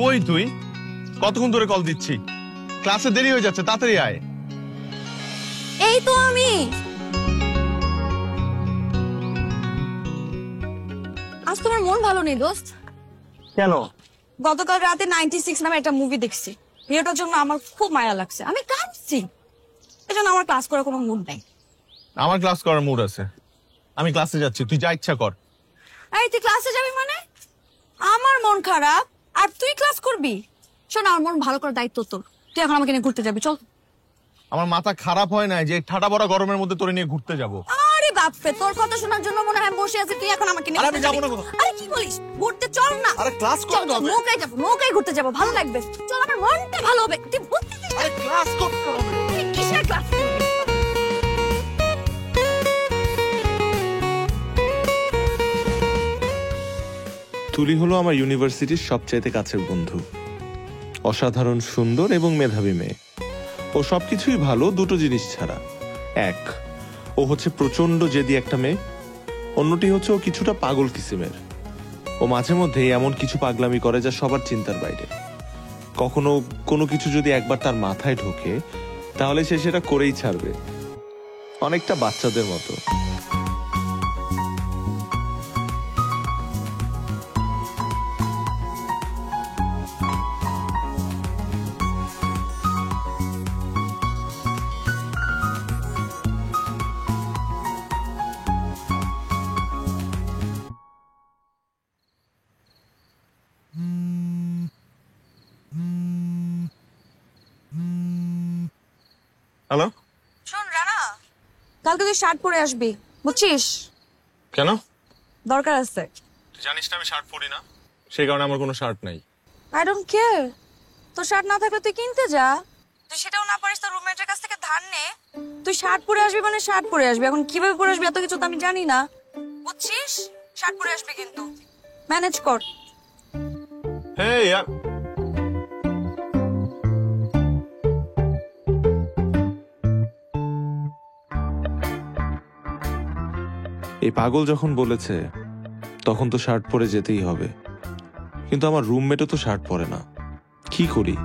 কই তুই? কতক্ষণ ধরে কল দিচ্ছি, ক্লাসে দেরি হয়ে যাচ্ছে, তাড়াতাড়ি আয়। এই তো আমি। আজ তোমার মন ভালো নেই দোস্ত। কেন? গতকাল রাতে 96 নামে একটা মুভি দেখছি, ভিডিওটার জন্য আমার খুব মায়া লাগছে, আমি কাঁদছি। এজন্য আমার ক্লাস করার কোনো মুড নাই। আমার ক্লাস করার মুড আছে, আমি ক্লাসে যাচ্ছি, তুই যা ইচ্ছা কর। এই তুই ক্লাসে যাবি মানে? আমার মন খারাপ আর তুই ক্লাস করবি? শোন, আমার মন ভালো করার দায়িত্ব তোর। তুই এখন আমাকে নিয়ে ঘুরতে যাবি, চল। আমার মাথা খারাপ হয় না যে ঠাডা বড়া গরমের মধ্যে তোরে নিয়ে ঘুরতে যাব। আরে বাপরে, তোর কথা শোনার জন্য মনে হয় বসে আছি, তুই এখন আমাকে নিয়ে আমি যাবো না। আরে কি বলিস? ঘুরতে চল না। আরে ক্লাস করতে হবে। নৌকায় যাবো, নৌকায় ঘুরতে যাবো, ভালো লাগবে। চল, আমার মনটা ভালো হবে। তুই বুঝতেছিস? আরে ক্লাস করতে হবে। তুই কিসের ক্লাস করবি? তুলি হলো আমার ইউনিভার্সিটির সবচাইতে কাছের বন্ধু। অসাধারণ সুন্দর এবং মেধাবী মেয়ে। ও সবকিছুই ভালো দুটো জিনিস ছাড়া। এক, ও হচ্ছে প্রচন্ড জেদি একটা মেয়ে। অন্যটি হচ্ছে ও কিছুটা পাগল কিসিমের। ও মাঝে মধ্যে এমন কিছু পাগলামি করে যা সবার চিন্তার বাইরে। কখনো কোনো কিছু যদি একবার তার মাথায় ঢোকে তাহলে সে সেটা করেই ছাড়বে, অনেকটা বাচ্চাদের মতো। হ্যালো, শোন রানা, কালকে তুই শার্ট পরে আসবি, বুঝছিস? কেন? দরকার আছে। তুই জানিস না আমি শার্ট পরি না, সেই কারণে আমার কোনো শার্ট নাই। I don't care. তোর শার্ট না থাকলে তুই কিনতে যা। তুই সেটাও না পারিস, তোর রুমমেটের কাছ থেকে ধার নে। তুই শার্ট পরে আসবি মানে শার্ট পরে আসবি। এখন কিভাবে পরে আসবি এত কিছু তো আমি জানি না, বুঝছিস? শার্ট পরে আসবি কিন্তু, ম্যানেজ কর। হেই, এই পাগল যখন বলেছে তখন তো শার্ট পরে যেতেই হবে, কিন্তু আমার রুমমেটও তো শার্ট পরে না, কি করি?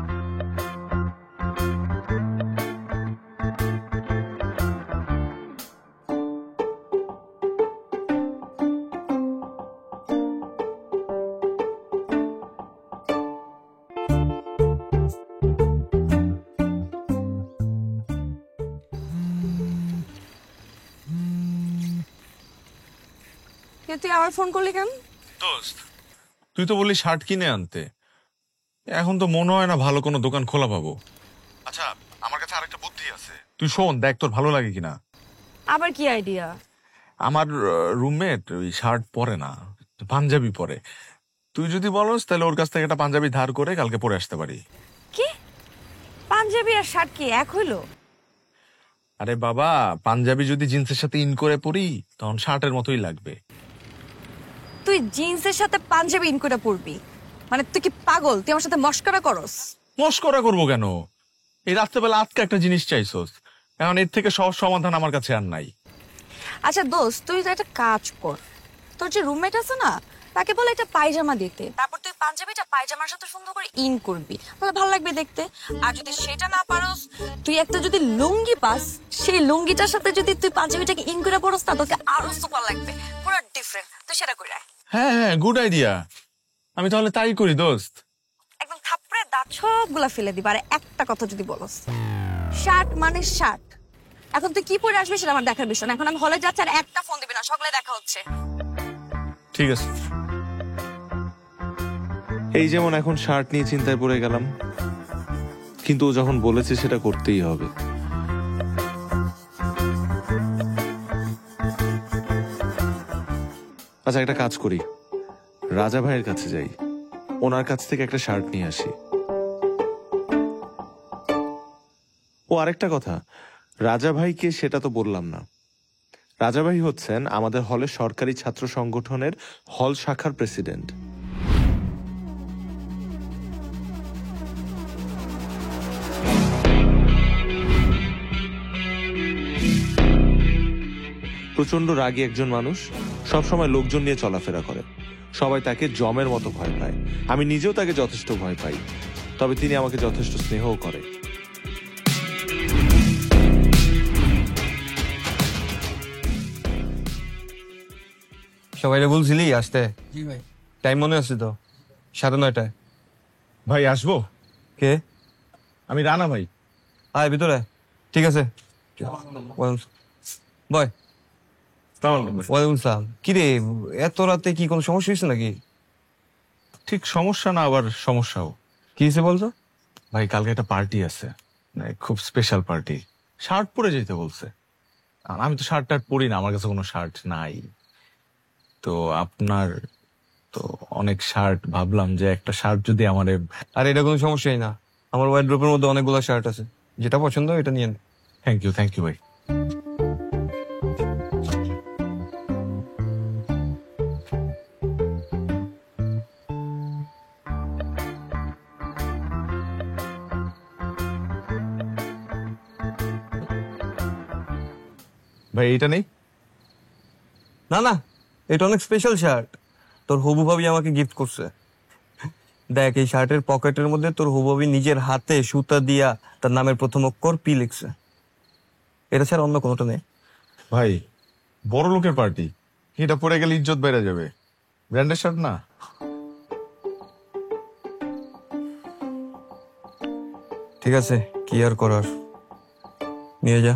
তুই আবার ফোন করলি কেন? দোস্ত, তুই তো বললি শার্ট কিনে আনতে, এখন তো মনে হয় না ভালো কোনো দোকান খোলা পাবো। আচ্ছা, আমার কাছে আরেকটা বুদ্ধি আছে, তুই শোন, দেখ তোর ভালো লাগে কিনা। আবার কি আইডিয়া? আমার রুমমেট ওই শার্ট পরে না, পাঞ্জাবি পরে। তুই যদি বলস তাহলে ওর কাছ থেকে একটা পাঞ্জাবি ধার করে কালকে পরে আসতে পারি। কি? পাঞ্জাবি আর শার্ট কি এক হইলো? আরে বাবা, পাঞ্জাবি যদি জিন্সের সাথে ইন করে পরি তখন শার্টের মতোই লাগবে। তুই জিন্সের সাথে পাঞ্জাবি ইন করে পরবি মানে তুই কি পাগল? তুই আমার সাথে মস্করা করস? মস্করা করবো কেন? এই রাত্রেবেলা আজকে একটা জিনিস চাইছস, এখন এর থেকে সহজ সমাধান আমার কাছে আর নাই। আচ্ছা দোস্ত, তুই তো একটা কাজ কর, তোর যে রুমমেট আছে না তাকে বলে একটা পায়জামা দিতে, তারপর তুই পাঞ্জাবিটা পায়জামার সাথে সুন্দর করে ইন করবি, তাহলে ভালো লাগবে দেখতে। আর যদি সেটা না পারস, তুই একটা যদি লুঙ্গি পাস, সেই লুঙ্গিটার সাথে যদি তুই পাঞ্জাবিটাকে ইন করে পরস না, তোকে আরো সুপার লাগবে, পুরো ডিফারেন্ট। তুই সেটা করে আয়। হ্যাঁ হ্যাঁ, গুড আইডিয়া, আমি তাহলে তাই করি দোস্ত। একদম থাপড়ে দাঁত সবগুলা ফেলে দিবা। আর একটা কথা যদি বলস, শার্ট মানে শার্ট। এখন তুই কি পরে আসবি সেটা আমার দেখার বিষয় না। এখন আমি হলে যাচ্ছি, আর একটা ফোন দিবি না, সকালে দেখা হচ্ছে। ঠিক আছে। এই যেমন এখন শার্ট নিয়ে চিন্তায় পড়ে গেলাম, কিন্তু ও যখন বলেছে সেটা করতেই হবে। আচ্ছা, একটা কাজ করি, রাজা ভাইয়ের কাছে যাই, ওনার কাছ থেকে একটা শার্ট নিয়ে আসি। ও আরেকটা কথা, রাজা ভাইকে সেটা তো বললাম না। রাজা ভাই হচ্ছেন আমাদের হলের সরকারি ছাত্র সংগঠনের হল শাখার প্রেসিডেন্ট। প্রচন্ড রাগী একজন মানুষ, সবসময় লোকজন নিয়ে চলাফেরা করে। সবাই তাকে জমের মতো ভয় পায়, আমি নিজেও তাকে যথেষ্ট ভয় পাই, তবে তিনি আমাকে যথেষ্ট স্নেহও করে। সবাইরে বলছিলি আসতে? জি ভাই। টাইম মনে আছে তো? 9:30। ভাই আসবো? কে? আমি রানা ভাই। আয় ভিতরে। ঠিক আছে বয়। ওয়ালাইকুম সালাম। কি রে এত রাতে কি কোনো সমস্যা হয়েছে নাকি? ঠিক সমস্যা না, আবার সমস্যাও। কি হয়েছে বলতো? ভাই কালকে একটা পার্টি আছে, খুব স্পেশাল পার্টি। শার্ট পরে যেতে বলছে, আর আমি তো শার্ট টার্ট পরি না, আমার কাছে কোনো শার্ট নাই। তো আপনার তো অনেক শার্ট, ভাবলাম যে একটা শার্ট যদি আমার। আর এটা কোনো সমস্যাই না, আমার ওয়ার্ড্রোবের মধ্যে অনেকগুলো শার্ট আছে, যেটা পছন্দ এটা নিয়ে নে। থ্যাংক ইউ ভাই। ভাই এইটা নেই? না না, এটা অনেক স্পেশাল শার্ট, তোর হবু ভাবি আমাকে গিফট করছে। দেখ এই শার্টের পকেটের মধ্যে তোর হবু ভাবি নিজের হাতে সুতা দিয়া তার নামের প্রথম অক্ষর পি লিখছে। এটা ছাড়া অন্য কোনোটা নেই। ভাই বড় লোকের পার্টি, এটা পরে গেলে ইজ্জত বেড়ে যাবে। ব্র্যান্ডের শার্ট না। ঠিক আছে, কি আর করার, নিয়ে যা।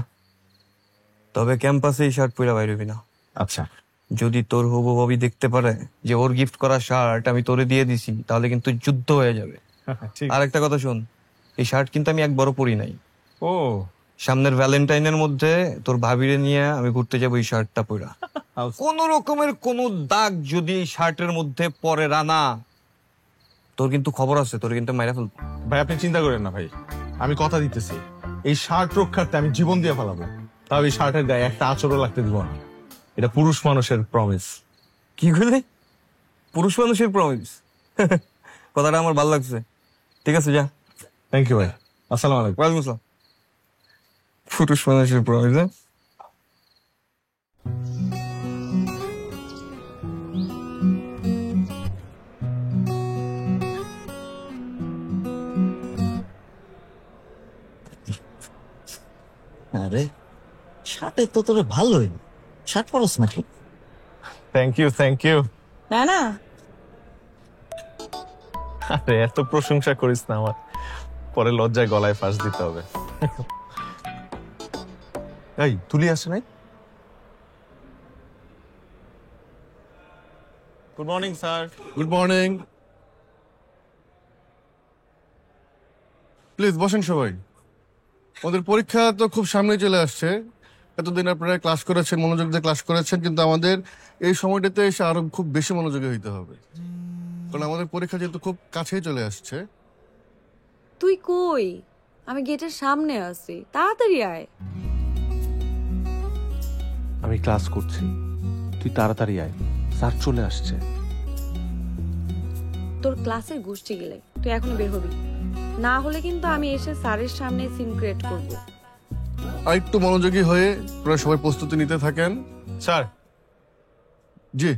তবে ক্যাম্পাসে এই শার্ট পরে বাইরে হবি না। আচ্ছা। যদি তোর হবু ভাবি দেখতে পারে যে ওর গিফট করা শার্ট আমি তোরে দিয়ে দিছি, তাহলে কিন্তু যুদ্ধ হয়ে যাবে। ঠিক। আর একটা কথা শোন, এই শার্ট কিন্তু আমি একবারও পরি নাই। ও, সামনের ভ্যালেন্টাইনের মধ্যে তোর ভাবিরে নিয়ে আমি ঘুরতে যাবো এই শার্টটা পরা। কোন রকমের কোন দাগ যদি এই শার্টের মধ্যে পরে রানা, তোর কিন্তু খবর আছে, তোর কিন্তু মাইরা ফেলবো। ভাই আপনি চিন্তা করেন না ভাই, আমি কথা দিতেছি এই শার্ট রক্ষার্থে আমি জীবন দিয়ে ফেলাবো, তাও এই শার্টের গায়ে একটা আঁচড়ও লাগতে দিব না। এটা পুরুষ মানুষের প্রমিস। কি করলি? পুরুষ মানুষের প্রমিস? কথাটা আমার ভালো লাগছে। ঠিক আছে যা। থ্যাংক ইউ ভাই, আসসালামু আলাইকুম। ওয়ালাইকুম আসসালাম। পুরুষ মানুষের প্রমিস? আরে শার্টে তো তোর ভালোই, শার্ট পরস নাকি? Thank you. না না, আরে এত প্রশংসা করিস না, আমার পরে লজ্জায় গলায় ফাঁস দিতে হবে। এই তুলি আসে নাই? Good morning sir. Good morning. Please বসেন সবাই। আমাদের পরীক্ষা তো খুব সামনে চলে আসছে। এতদিন আপনারা ক্লাস করেছেন, মনোযোগ দিয়ে ক্লাস করেছেন, কিন্তু আমাদের এই সময়টাতে এসে আরো খুব বেশি মনোযোগী হইতে হবে, কারণ আমাদের পরীক্ষা যেহেতু খুব কাছেই চলে আসছে। তুই কই? আমি গেটের সামনে আছি, তাড়াতাড়ি আয়। আমি ক্লাস করছি, তুই তাড়াতাড়ি আয়, স্যার চলে আসছে। তোর ক্লাসের গোষ্ঠী গেলে তুই এখনই বের হবি, না হলে কিন্তু আমি এসে স্যারের সামনে সিন ক্রিয়েট করব। আর একটু মনোযোগী হয়ে আপনারা সবাই প্রস্তুতি নিতে থাকেন। স্যার জি,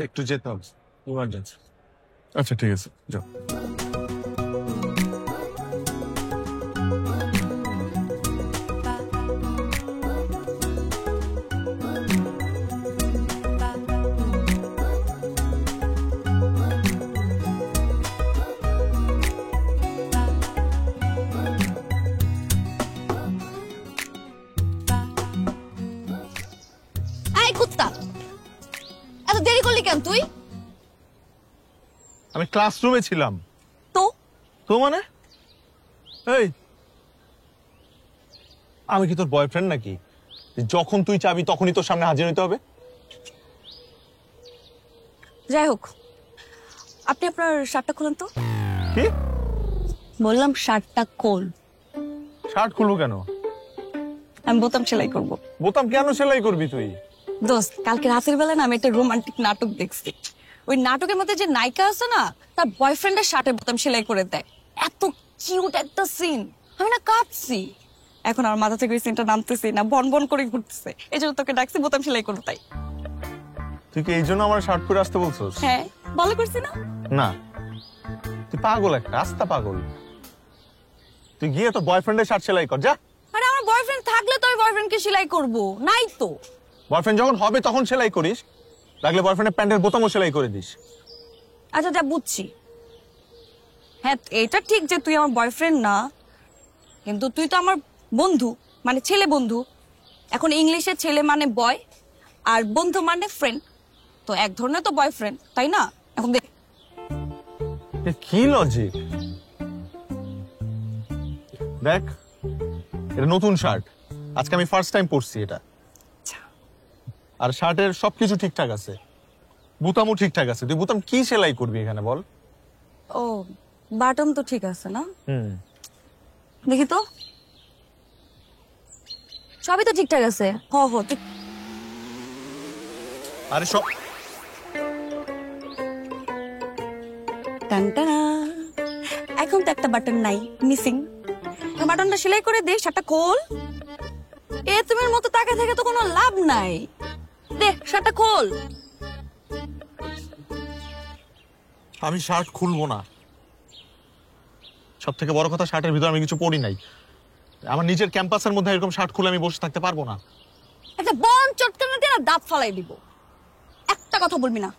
একটু যেতে হবে, ইমার্জেন্সি। আচ্ছা ঠিক আছে, যাও। আয় কুত্তা, এত দেরি করলি কেন তুই? আমি ক্লাসরুমে ছিলাম। তো তো মানে এই আমি কি তোর বয়ফ্রেন্ড নাকি, যখন তুই চাবি তখনই তোর সামনে হাজির হইতে হবে? যাই হোক, আপনি আপনার শার্টটা খুলেন তো। কি বললাম শার্টটা খোল। শার্ট খুলবো কেন? আমি বোতাম সেলাই করব। বোতাম কেন সেলাই করবি তুই? দোস্ত, কালকে রাতের বেলা না আমি একটা রোমান্টিক নাটক দেখছি। ওই নাটকের মধ্যে যে নায়িকা আছে না, তার বয়ফ্রেন্ডের শার্টের বোতাম সেলাই করে দেয়। এত কিউট একটা সিন, আমি না কাঁদছি। এখন আমার মাথা থেকে ওই সিনটা নামতেছি না, বন বন করে ঘুরতেছে। এই জন্য তোকে ডাকছি বোতাম সেলাই করো তাই। তুই কি এই জন্য আমার শার্ট পরে আসতে বলছস? হ্যাঁ ভালো করছি না? না, তুই পাগল, একটা রাস্তা পাগল। তুই গিয়ে তো বয়ফ্রেন্ডের শার্ট সেলাই কর, যা। আরে আমার বয়ফ্রেন্ড থাকলে তো আমি বয়ফ্রেন্ডকে সেলাই করব, নাই তো। বয়ফ্রেন্ড যখন হবে তখন সেলাই করিস, লাগলে বয়ফ্রেন্ডের প্যান্টের বোতামও সেলাই করে দিস। আচ্ছা যা বুঝছি। হ্যাঁ এটা ঠিক যে তুই আমার বয়ফ্রেন্ড না, কিন্তু তুই তো আমার বন্ধু, মানে ছেলে বন্ধু। এখন ইংলিশে ছেলে মানে বয় আর বন্ধু মানে ফ্রেন্ড, তো এক ধরনের তো বয়ফ্রেন্ড, তাই না? এখন দেখ এ কি লজিক? দেখ, এটা নতুন শার্ট, আজকে আমি ফার্স্ট টাইম পরছি এটা। আর শার্টের সবকিছু ঠিকঠাক আছে, বুতামও ঠিকঠাক আছে। তুই বুতাম কি সেলাই করবি এখানে বল? ও বাটন তো ঠিক আছে না? হুম, দেখি তো, সবই তো ঠিকঠাক আছে। হ হ ঠিক। আরে সব টানটানা। এখন তো একটা বাটন নাই, মিসিং। বাটনটা সেলাই করে দে, শার্টটা খোল। এ তুমি মতো তাকে থেকে তো কোনো লাভ নাই, দে শার্টটা খোল। আমি শার্ট খুলবো না। সব থেকে বড় কথা, শার্টের ভিতরে আমি কিছু পরি নাই। আমার নিজের ক্যাম্পাসের মধ্যে এরকম শার্ট খুলে আমি বসে থাকতে পারবো না। একটা বন চটকানা দিয়ে না দাঁত ফালাই দিব, একটা কথা বলবি না।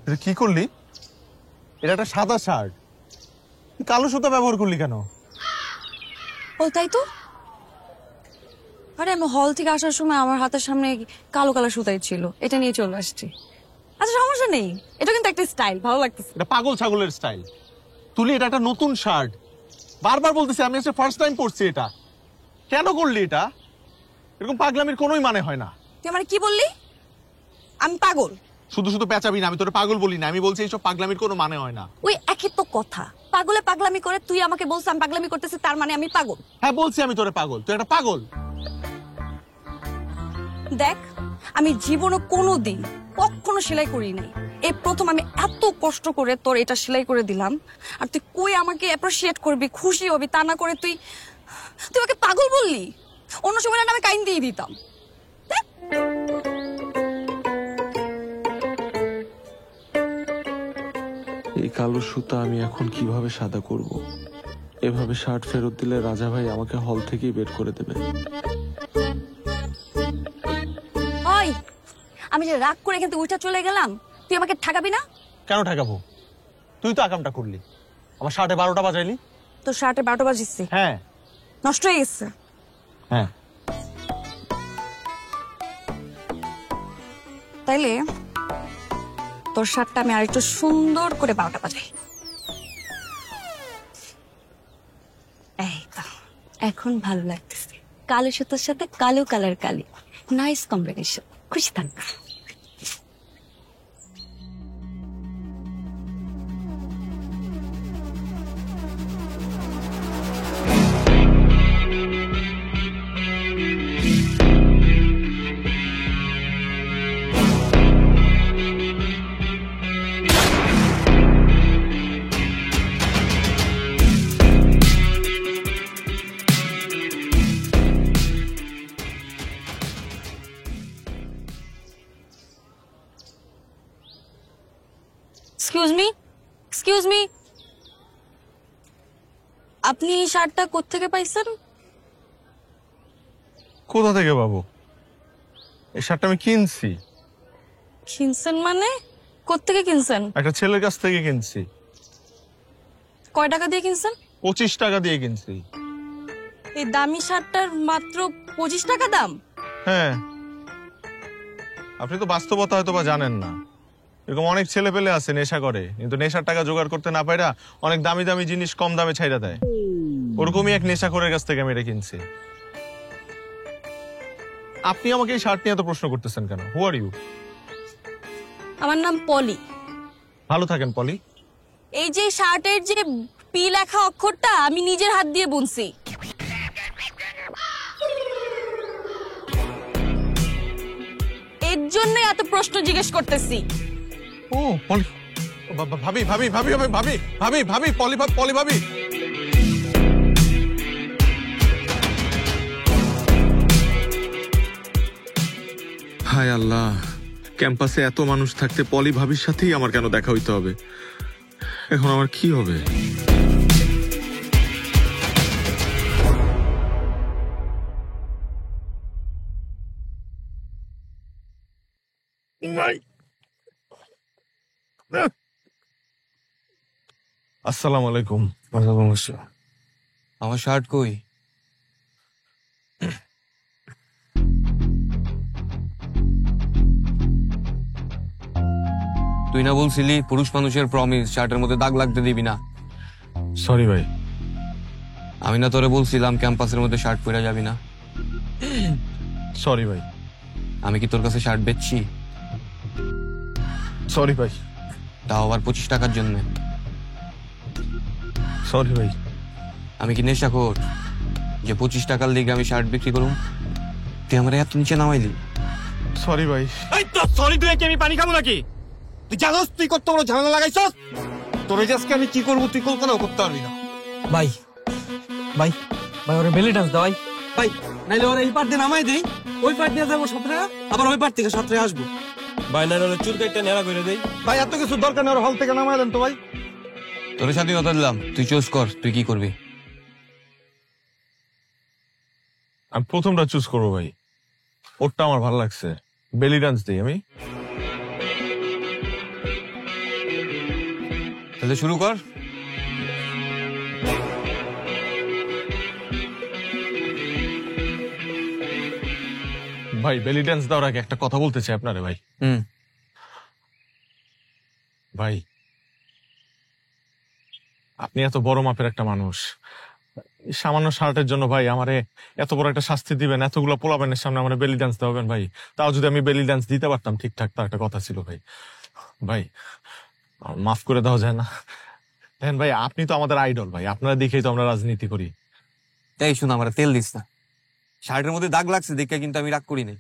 এটা কি করলি? এটা একটা সাদা শার্ট, কালো সুতা ব্যবহার করলি কেন? ও তাই তো। আরে আমি হল থেকে আসার সময় আমার হাতের সামনে কালো কালো সুতাই ছিল, এটা নিয়ে চলে আসছি। আচ্ছা সমস্যা নেই, এটা কিন্তু একটা স্টাইল, ভালো লাগতেছে। এটা পাগল ছাগলের স্টাইল। তুলি, এটা একটা নতুন শার্ট, বারবার বলতেছি আমি আজকে ফার্স্ট টাইম পরছি এটা। কেন করলি এটা? এরকম পাগলামির কোনোই মানে হয় না। তুই আমার কি বললি? আমি পাগল? শুধু শুধু পেঁচাবি না, আমি তোরে পাগল বলি না, আমি বলছি এইসব পাগলামির কোনো মানে হয় না। ওই একই তো কথা, পাগলে পাগলামি করে। তুই আমাকে বলছিস আমি পাগলামি করতেছি, তার মানে আমি পাগল? হ্যাঁ বলছি আমি তোরে পাগল, তুই একটা পাগল। দেখ, আমি জীবনে কোনোদিন কখনো সেলাই করি নাই, এই প্রথম আমি এত কষ্ট করে তোর এটা সেলাই করে দিলাম। আর তুই কই আমাকে অ্যাপ্রিশিয়েট করবি, খুশি হবি, তা না করে তুই তুই আমাকে পাগল বললি। অন্য সময় না আমি কাইন দিয়ে দিতাম। দেখ, এই কালো সুতা আমি এখন কিভাবে সাদা করব? এভাবে শার্ট ফেরত দিলে রাজা ভাই আমাকে হল থেকেই বের করে দেবে। ওই আমি যে রাগ করে এখান থেকে উঠে চলে গেলাম, তুই আমাকে ঠকাবি না? কেন ঠেকাবো? তুই তো আকামটা করলি, আমার শার্টে 12টা বাজাইলি। তোর শার্টে 12টা বাজিচ্ছে, হ্যাঁ নষ্ট হয়ে গেছে। হ্যাঁ, তাইলে তোর শার্টটা আমি আরেকটু সুন্দর করে 12টা বাজাই। এই তো এখন ভালো লাগতেছে, কালো সুতোর সাথে কালো কালার কালি, নাইস কম্বিনেশন। খুশি থাক। এক্সকিউজ মি, এক্সকিউজ মি, আপনি এই শার্টটা কোত্থেকে পাইছেন? কোথা থেকে পাবো? এই শার্টটা আমি কিনছি। কিনছেন মানে? কোত্থেকে কিনছেন? একটা ছেলের কাছ থেকে কিনছি। কয় টাকা দিয়ে কিনছেন? 25 টাকা দিয়ে কিনছি। এই দামি শার্টটার মাত্র 25 টাকা দাম? হ্যাঁ, আপনি তো বাস্তবতা হয়তো বা জানেন না। এরকম অনেক ছেলে পেলে আছে নেশা করে, কিন্তু নেশার টাকা জোগাড় করতে না পাইরা অনেক দামি দামি জিনিস কম দামে ছাইরা দেয়। ওরকমই এক নেশাখোরের কাছ থেকে আমি এটা কিনছি। আপনি আমাকে এই শার্ট নিয়ে এত প্রশ্ন করতেছেন কেন? হু আর ইউ? আমার নাম পলি। ভালো থাকেন পলি। এই যে শার্টের যে পি লেখা অক্ষরটা আমি নিজের হাত দিয়ে বুনছি। এর জন্য এত প্রশ্ন জিজ্ঞেস করতেছি। ও পলি, ভাবি ভাবি ভাবি ভাবি ভাবি ভাবি ভাবি পলি পলি ভাবি। হায় আল্লাহ, ক্যাম্পাসে এত মানুষ থাকতে পলি ভাবির সাথেই আমার কেন দেখা হইতে হবে? এখন আমার কি হবে? আসসালামু আলাইকুম। আমার শার্ট কই? তুই না বলছিলি পুরুষ মানুষের প্রমিস শার্টের মধ্যে দাগ লাগতে দিবি না? সরি ভাই। আমি না তোরে বলছিলাম ক্যাম্পাসের মধ্যে শার্ট পরে যাবি না? সরি ভাই। আমি কি তোর কাছে শার্ট বেচছি? সরি ভাই। তাও আবার 25 টাকার জন্য? সরি ভাই। আমি কি নেশাখোর যে 25 টাকার লিগে আমি শার্ট বিক্রি করুম? তুই আমার এত নিচে নামাইলি। সরি ভাই। সরি তুই কি আমি পানি খাবো নাকি? তুই জানোস তুই কত বড় ঝামেলা লাগাইছস? তোর আজকে আমি কি করবো তুই কল্পনাও করতে পারবি না। ভাই ভাই ভাই ওরে বেলি ডান্স দাও ভাই। ভাই নাইলে ওরা এই পার দিয়ে নামাই দেই, ওই পার দিয়ে যাবো 17, আবার ওই পার থেকে 17 আসবো। ভাই নাইলে ওরা চুল কাটটা নেড়া করে দেই। ভাই এত কিছু দরকার নেই, ওর হল থেকে নামাই দেন তো ভাই। তোর স্বাধীনতা দিলাম, তুই চুজ কর তুই কি করবি। আমি প্রথমটা চুজ করবো ভাই। ওরটা আমার ভালো লাগছে, বেলি ডান্স দিই আমি। তাহলে শুরু কর। ভাই বেলি ডান্স দেওয়ার আগে একটা কথা বলতে চাই আপনারে ভাই। ভাই আপনি এত বড় মাপের একটা মানুষ, এই সামান্য শার্টের জন্য ভাই আমারে এত বড় একটা শাস্তি দিবেন? এতগুলো পোলাবেনের সামনে আমার বেলি ডান্স দেবেন ভাই? তাও যদি আমি বেলি ডান্স দিতে পারতাম ঠিকঠাক, তার একটা কথা ছিল ভাই। ভাই আমার মাফ করে দেওয়া যায় না? দেখেন ভাই, আপনি তো আমাদের আইডল ভাই, আপনারা দেখেই তো আমরা রাজনীতি করি। এই শুন, আমার তেল দিস না। শার্টের মধ্যে দাগ লাগছে দেখে কিন্তু আমি রাগ করি নাই।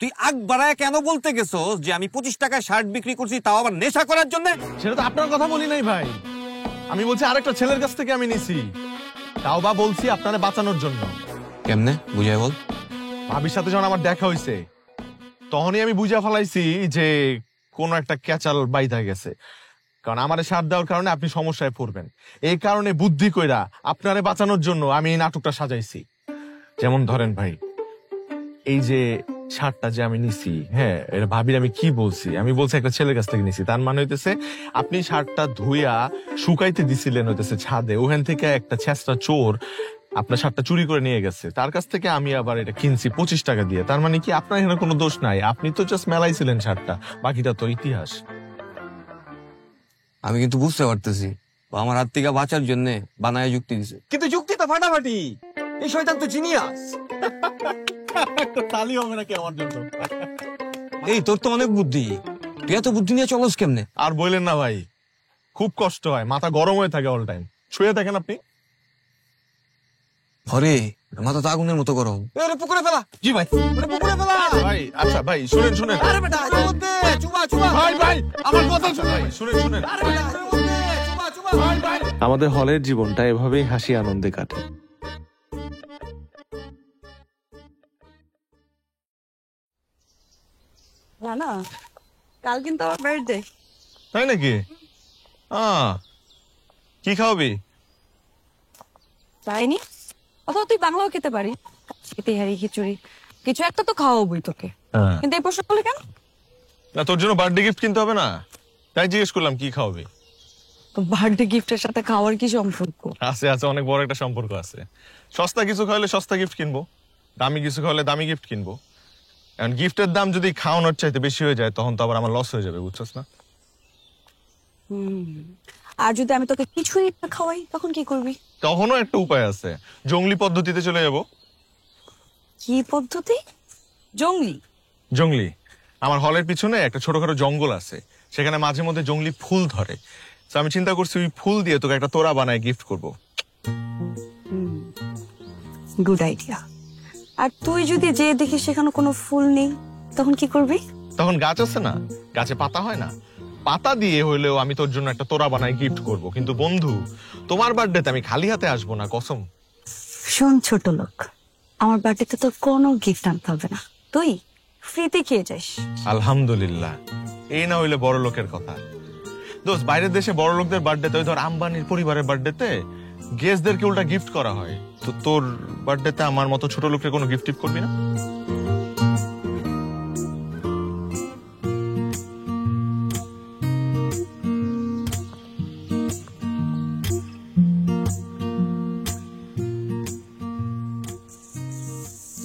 তুই আগ বাড়ায় কেন বলতে গেছস যে আমি 25 টাকায় শার্ট বিক্রি করছি, তাও আবার নেশা করার জন্য? সেটা তো আপনার কথা বলি নাই ভাই, আমি বলছি আরেকটা ছেলের কাছ থেকে আমি নিছি, তাও বা বলছি আপনারা বাঁচানোর জন্য। কেমনে বুঝাই বল। ভাবির সাথে যখন আমার দেখা হয়েছে তখনই আমি বুঝা ফেলাইছি যে কোন একটা ক্যাচাল বাইধা গেছে, কারণ আমারে সার দেওয়ার কারণে আপনি সমস্যায় পড়বেন। এই কারণে বুদ্ধি কইরা আপনারে বাঁচানোর জন্য আমি এই নাটকটা সাজাইছি। যেমন ধরেন ভাই, এই যে শার্টটা যে আমি নিছি, হ্যাঁ এটা ভাবির আমি কি বলছি, আমি বলছি একটা ছেলের কাছ থেকে নিছি, তার মানে হইতেছে আপনি শার্টটা ধুইয়া শুকাইতে দিছিলেন হইতেছে ছাদে, ওখান থেকে একটা ছেঁচড়া চোর আপনার শার্টটা চুরি করে নিয়ে গেছে, তার কাছ থেকে আমি আবার এটা কিনছি 25 টাকা দিয়ে। তার মানে কি আপনার এখানে কোনো দোষ নাই, আপনি তো জাস্ট মেলাইছিলেন শার্টটা, বাকিটা তো ইতিহাস। আমি কিন্তু বুঝতে পারতেছি ও আমার হাত থেকে বাঁচার জন্য বানায় যুক্তি দিছে, কিন্তু যুক্তি তো ফাটাফাটি। এই শয়তান তো জিনিয়াস। তালি হবে নাকি আমার জন্য? এই তোর তো অনেক বুদ্ধি, তুই এত বুদ্ধি নিয়ে চলস কেমনে? আর বললেন না ভাই, খুব কষ্ট হয়, মাথা গরম হয়ে থাকে অল টাইম। শুয়ে থাকেন আপনি। আরে মাথা তো আগুনের মতো গরম। ওরে পুকুরে ফেলা। জি ভাই, ওরে পুকুরে ফেলা। ভাই আচ্ছা ভাই শুনেন শুনেন। আরে বেটা এর মধ্যে চুবা চুবা। ভাই ভাই আমার কথা শুনুন ভাই, শুনেন শুনেন। আরে বেটা এর মধ্যে চুবা চুবা। ভাই ভাই আমাদের হলের জীবনটা এভাবেই হাসি আনন্দে কাটে। না না, কাল কিন্তু আমার বার্থডে। তাই নাকি? কি খাওয়াবি? তাইনি? অথবা তুই বাংলাও খেতে পারি, তেহারি খিচুড়ি কিছু একটা তো খাওয়াবই তোকে। কিন্তু এই প্রশ্ন করলে কেন? না তোর জন্য বার্থডে গিফট কিনতে হবে না, তাই জিজ্ঞেস করলাম কি খাওয়াবি। বার্থডে গিফটের সাথে খাওয়ার কি সম্পর্ক? আছে আছে, অনেক বড় একটা সম্পর্ক আছে। সস্তা কিছু খাওয়ালে সস্তা গিফট কিনবো, দামি কিছু খাওয়ালে দামি গিফট কিনবো। এখন গিফটের দাম যদি খাওয়ানোর চাইতে বেশি হয়ে যায় তখন তো আবার আমার লস হয়ে যাবে, বুঝছস না? আর যদি আমি তোকে কিছুই না খাওয়াই তখন কি করবি? তখনও একটা উপায় আছে, জঙ্গলি পদ্ধতিতে চলে যাব। কি পদ্ধতি? জঙ্গলি? জঙ্গলি, আমার হলের পিছনে একটা ছোটখাটো জঙ্গল আছে, সেখানে মাঝে মধ্যে জঙ্গলি ফুল ধরে। তো আমি চিন্তা করছি ওই ফুল দিয়ে তোকে একটা তোড়া বানায় গিফট করব। Good idea. আর তুই যদি যে দেখিস সেখানে কোনো ফুল নেই তখন কি করবি? তখন গাছ আছে না, গাছে পাতা হয় না, পাতা দিয়ে হইলেও আমি তোর জন্য একটা তোড়া বানায় গিফট করব। কিন্তু বন্ধু, তোমার বার্থডেতে আমি খালি হাতে আসবো না, কসম। শোন ছোট লোক, আমার বার্থডেতে তোর কোনো গিফট আনতে হবে না, তুই ফ্রিতে খেয়ে যাস। আলহামদুলিল্লাহ, এই না হইলে বড় লোকের কথা। দোস্ত, বাইরের দেশে বড় লোকদের বার্থডেতে, ওই ধর আম্বানির পরিবারের বার্থডেতে গেস্টদেরকে উল্টা গিফট করা হয়। তো তোর বার্থডেতে আমার মতো ছোট লোকের কোনো গিফট টিফট করবি না?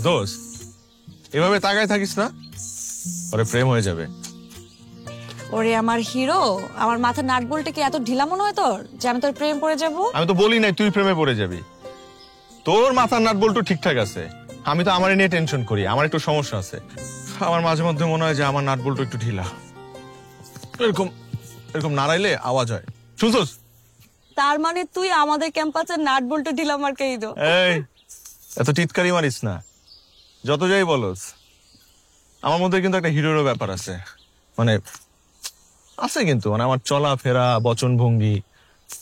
দোস্ত, এভাবে তাকায় থাকিস না, ওরে প্রেম হয়ে যাবে। ওরে আমার হিরো, আমার মাথার নাট বল্টে কি এত ঢিলা মনে হয় তোর যে আমি তোর প্রেম পড়ে যাব? আমি তো বলি নাই তুই প্রেমে পড়ে যাবি। তোর মাথার নাট বল্টু ঠিকঠাক আছে, আমি তো আমার নিয়ে টেনশন করি, আমার একটু সমস্যা আছে। আমার মাঝে মধ্যে মনে হয় যে আমার নাট বল্টু একটু ঢিলা, এরকম এরকম নাড়াইলে আওয়াজ হয়, শুনছস? তার মানে তুই আমাদের ক্যাম্পাসের নাট বল্টু ঢিলা মার্কাই দো। এই, এত টিটকারি মারিস না, যত যাই বলস। আমার মধ্যে কিন্তু একটা হিরোরও ব্যাপার আছে, মানে আছে কিন্তু, মানে আমার চলা ফেরা, বচন ভঙ্গি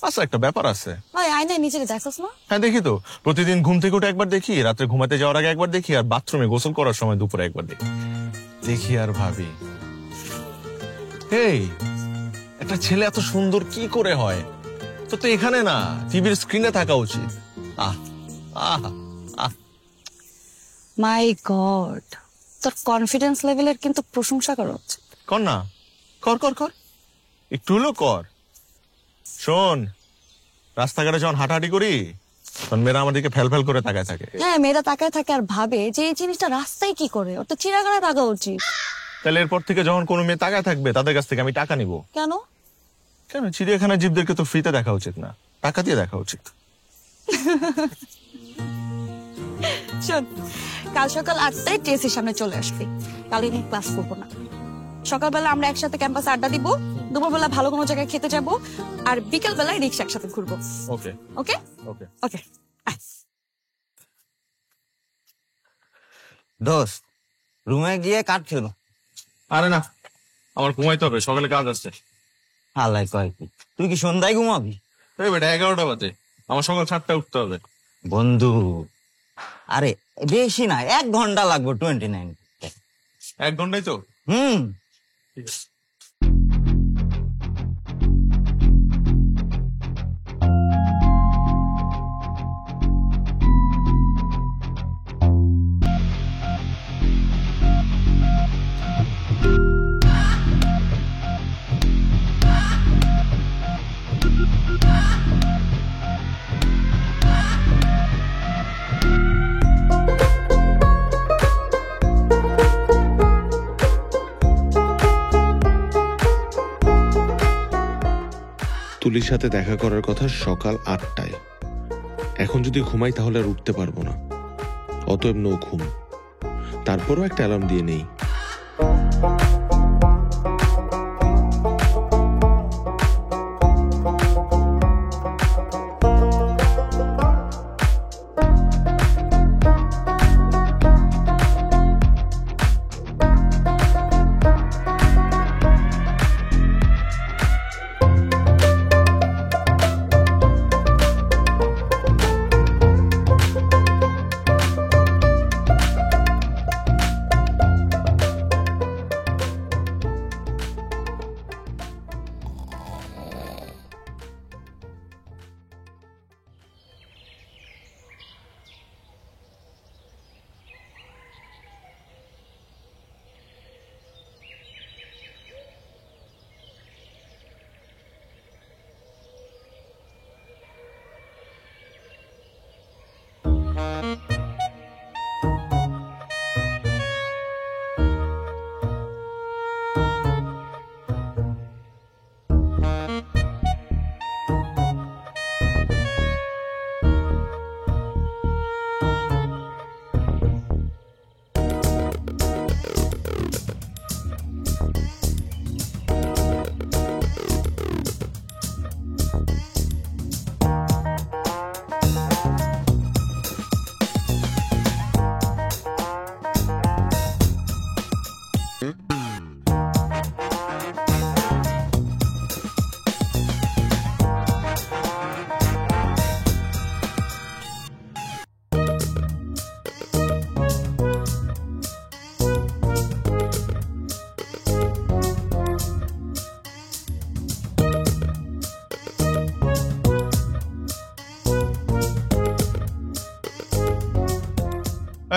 আছে, একটা ব্যাপার আছে। ভাই আয়নায় নিজেকে দেখছস না? হ্যাঁ দেখি তো, প্রতিদিন ঘুম থেকে উঠে একবার দেখি, রাত্রে ঘুমাতে যাওয়ার আগে একবার দেখি, আর বাথরুমে গোসল করার সময় দুপুরে একবার দেখি। দেখি আর ভাবি, এই একটা ছেলে এত সুন্দর কি করে হয়? তো তো এখানে না, টিভির স্ক্রিনে থাকা উচিত। আহ আহ আহ মাই গড, তোর কনফিডেন্স লেভেলের কিন্তু প্রশংসা করা উচিত। কর না, কর কর কর, একটু হলো কর। শোন, রাস্তাঘাটে যখন হাঁটাহাঁটি করি তখন মেয়েরা আমার দিকে ফেল ফেল করে তাকায় থাকে। হ্যাঁ, মেয়েরা তাকায় থাকে আর ভাবে যে এই জিনিসটা রাস্তায় কি করে, ওর তো চিড়াগানায় থাকা উচিত। তাহলে এরপর থেকে যখন কোনো মেয়ে তাকায় থাকবে তাদের কাছ থেকে আমি টাকা নিব। কেন? কেন, চিড়িয়াখানার জীবদেরকে তো ফ্রিতে দেখা উচিত না, টাকা দিয়ে দেখা উচিত। শোন, কাল সকাল 8টায় টিএসসির সামনে চলে আসবি। কাল আমি ক্লাস করবো না। সকালবেলা আমরা একসাথে ক্যাম্পাসে আড্ডা দিব, দুপুরবেলা ভালো কোনো জায়গায় খেতে যাব, আর বিকেল বেলায় রিক্সা একসাথে ঘুরবো। ওকে ওকে ওকে। ওকে। দোস্ত, রুমে গিয়ে কাঠ খেলো। আরে না, আমার ঘুমাইতে হবে, সকালে কাজ আছে। আল্লাহ কয় কি, তুই কি সন্ধ্যায় ঘুমাবি? এই বেটা, 11টা বাজে, আমার সকাল 7টায় উঠতে হবে। বন্ধু, আরে বেশি না, 1 ঘন্টা লাগবে 29। 1 ঘন্টাই তো? হুম। ঠিক আছে। তুলির সাথে দেখা করার কথা সকাল 8টায়। এখন যদি ঘুমাই তাহলে আর উঠতে পারবো না, অতএব নো ঘুম। তারপরও একটা অ্যালার্ম দিয়ে নেই।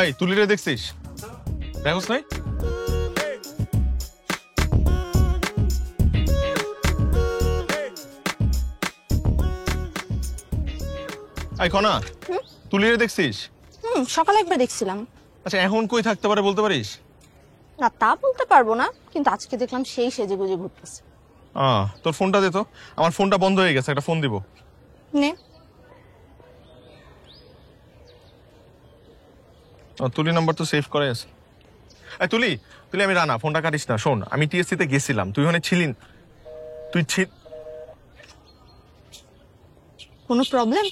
এই তুলিরে দেখছিস? দেখোস নাই? এই কনা, তুলিরে দেখছিস? সকালে একবার দেখছিলাম। আচ্ছা এখন কই থাকতে পারে বলতে পারিস? না তা বলতে পারবো না, কিন্তু আজকে দেখলাম সেই সেজে গুজে ঘুরতেছে। তোর ফোনটা দে তো, আমার ফোনটা বন্ধ হয়ে গেছে, একটা ফোন দিব। নে। তুলি নাম্বার তো সেভ করে আছে। এই তুলি, তুলি আমি রানা, ফোনটা কাটিস না। শোন, আমি টিএসসি তে গেছিলাম, তুই ওখানে ছিলি, তুই কোনো প্রবলেম?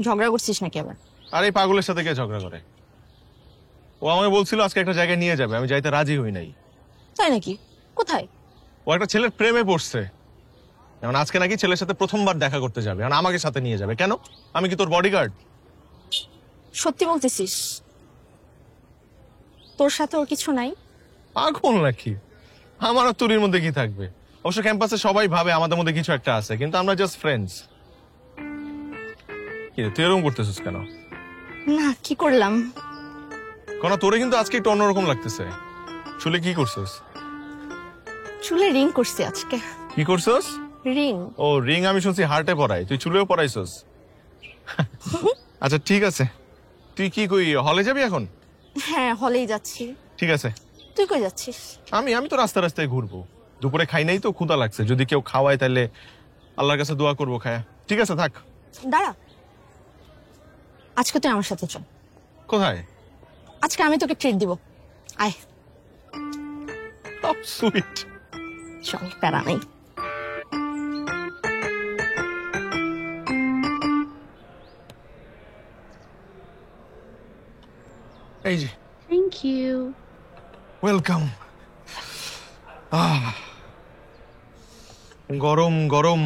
ঝগড়া করছিস নাকি আবার? আর এই পাগলের সাথে কে ঝগড়া করে? ও আমাকে বলছিল আজকে একটা জায়গায় নিয়ে যাবে, আমি যাইতে রাজি হই নাই। তাই নাকি? কোথায়? ও একটা ছেলের প্রেমে পড়ছে, এখন আজকে নাকি ছেলের সাথে প্রথমবার দেখা করতে যাবে, এখন আমাকে সাথে নিয়ে যাবে। কেন? আমি কি তোর বডিগার্ড? সত্যি বলতেছিস? তোর সাথে ওর কিছু নাই? পাগল নাকি? আমার আর তুলির মধ্যে কি থাকবে? অবশ্য ক্যাম্পাসে সবাই ভাবে আমাদের মধ্যে কিছু একটা আছে, কিন্তু আমরা জাস্ট ফ্রেন্ডস। তুই এরকম করতেছিস কেন? না, কি করলাম? কেন তোরে কিন্তু আজকে একটু অন্যরকম লাগতেছে। চুলে কি করছিস? চুলে রিং করছি আজকে। কি করছিস? রিং। ও রিং আমি শুনছি হার্টে পরাই, তুই চুলেও পরাইছস? আচ্ছা ঠিক আছে, তুই কি কই হলে যাবি এখন? হ্যাঁ, হলেই যাচ্ছি। ঠিক আছে। তুই কই যাচ্ছিস? আমি তো রাস্তা রাস্তায় ঘুরবো, দুপুরে খাই নাই তো, ক্ষুধা লাগছে, যদি কেউ খাওয়ায় তাহলে আল্লাহর কাছে দোয়া করবো খায়া। ঠিক আছে থাক। দাঁড়া, আজকে তুই আমার সাথে চল। কোথায়? আজকে আমি তোকে ট্রিট দিব, আয়। সুইট। চল, প্যারা নেই। এই যে থ্যাংক ইউ। ওয়েলকাম। গরম গরম।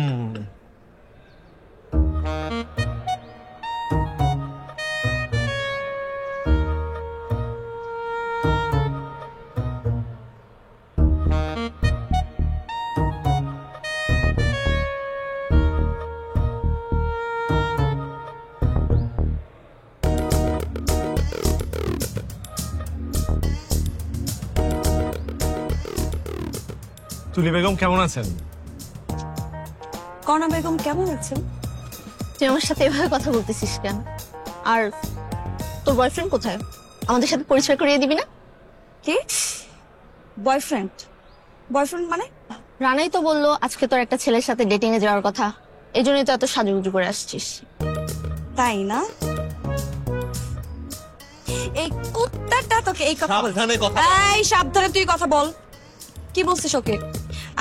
তুলি বেগম কেমন আছেন? কনা বেগম কেমন আছেন? তুই আমার সাথে এভাবে কথা বলতেছিস কেন? আর তোর বয়ফ্রেন্ড কোথায়? আমাদের সাথে পরিচয় করিয়ে দিবি না? কি বয়ফ্রেন্ড? বয়ফ্রেন্ড মানে? রানাই তো বললো আজকে তোর একটা ছেলের সাথে ডেটিং এ যাওয়ার কথা, এই জন্যই তো এত সাজুগুজু করে আসছিস। তাই না? এই কুত্তাটা তোকে এই কথা সাবধানে কথা। এই সাবধানে তুই কথা বল। কি বলছিস ওকে?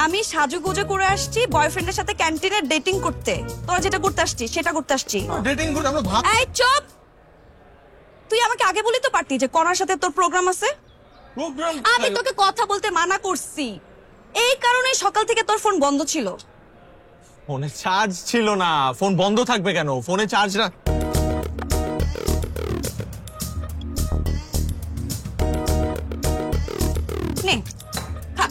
আমি সাজুগুজু করে আসছি বয়ফ্রেন্ডের সাথে ক্যান্টিনে ডেটিং করতে, তোরা যেটা করতে আসছিস সেটা করতে আসছি। ডেটিং করতে আমরা ভাব। এই চুপ! তুই আমাকে আগে বলি তো পারতি যে কনার সাথে তোর প্রোগ্রাম আছে। প্রোগ্রাম আমি তোকে কথা বলতে মানা করছি, এই কারণে সকাল থেকে তোর ফোন বন্ধ ছিল। ফোনে চার্জ ছিল না। ফোন বন্ধ থাকবে কেন? ফোনে চার্জ না। নে খা,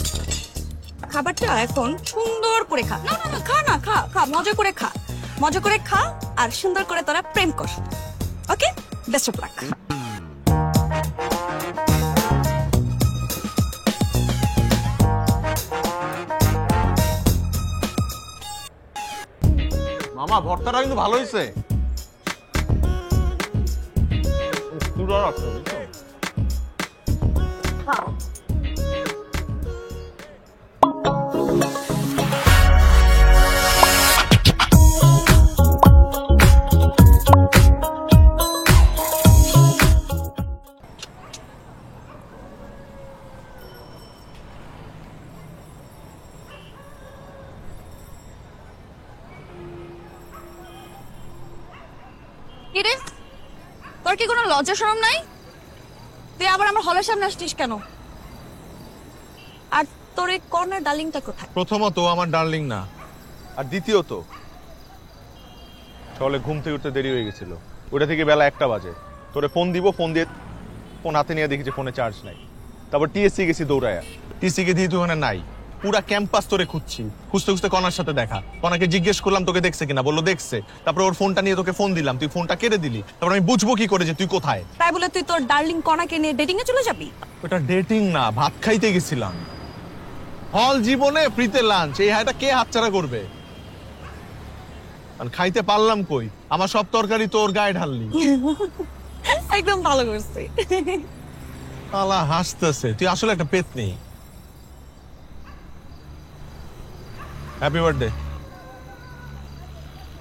খাবারটা এখন সুন্দর করে খা। না না না, খা না, খা খা, মজা করে খা, মজা করে খা, আর সুন্দর করে তোরা প্রেম কর। ওকে, বেস্ট অফ লাক। মামা ভর্তাটা কিন্তু ভালো হয়েছে। পুরো রাখতে হবে, বুঝছো? কিরে, তোর কি কোনো লজ্জা শরম নাই? তুই আবার আমার হলের সামনে আসছিস কেন? আর তোর এই কর্নার ডার্লিংটা কোথায়? প্রথমত ও আমার ডার্লিং না, আর দ্বিতীয়ত সকালে ঘুম থেকে উঠতে দেরি হয়ে গেছিল, ওটা থেকে বেলা 1টা বাজে। তোরে ফোন দিব, ফোন দিয়ে ফোন হাতে নিয়ে দেখি যে ফোনে চার্জ নাই। তারপর টিএসসি গেছি দৌড়ায়া, টিসি কে দিয়ে তুই ওখানে নাই। পুরা ক্যাম্পাস তোরে খুঁজছি, খুঁজতে খুঁজতে কনার সাথে দেখা। কনাকে জিজ্ঞেস করলাম তোকে দেখছে কিনা, বললো দেখছে। তারপর ওর ফোনটা নিয়ে তোকে ফোন দিলাম, তুই ফোনটা কেড়ে দিলি। তারপর আমি বুঝবো কি করে যে তুই কোথায়? তাই বলে তুই তোর ডার্লিং কনাকে নিয়ে ডেটিং এ চলে যাবি? ওটা ডেটিং না, ভাত খাইতে গেছিলাম। হল জীবনে ফ্রিতে লাঞ্চ, এই হাইটা কে হাতছাড়া করবে? আর খাইতে পারলাম কই, আমার সব তরকারি তোর গায়ে ঢাললি। একদম ভালো করছিস। আলা হাসতেছে, তুই আসলে একটা পেতনি। Happy birthday.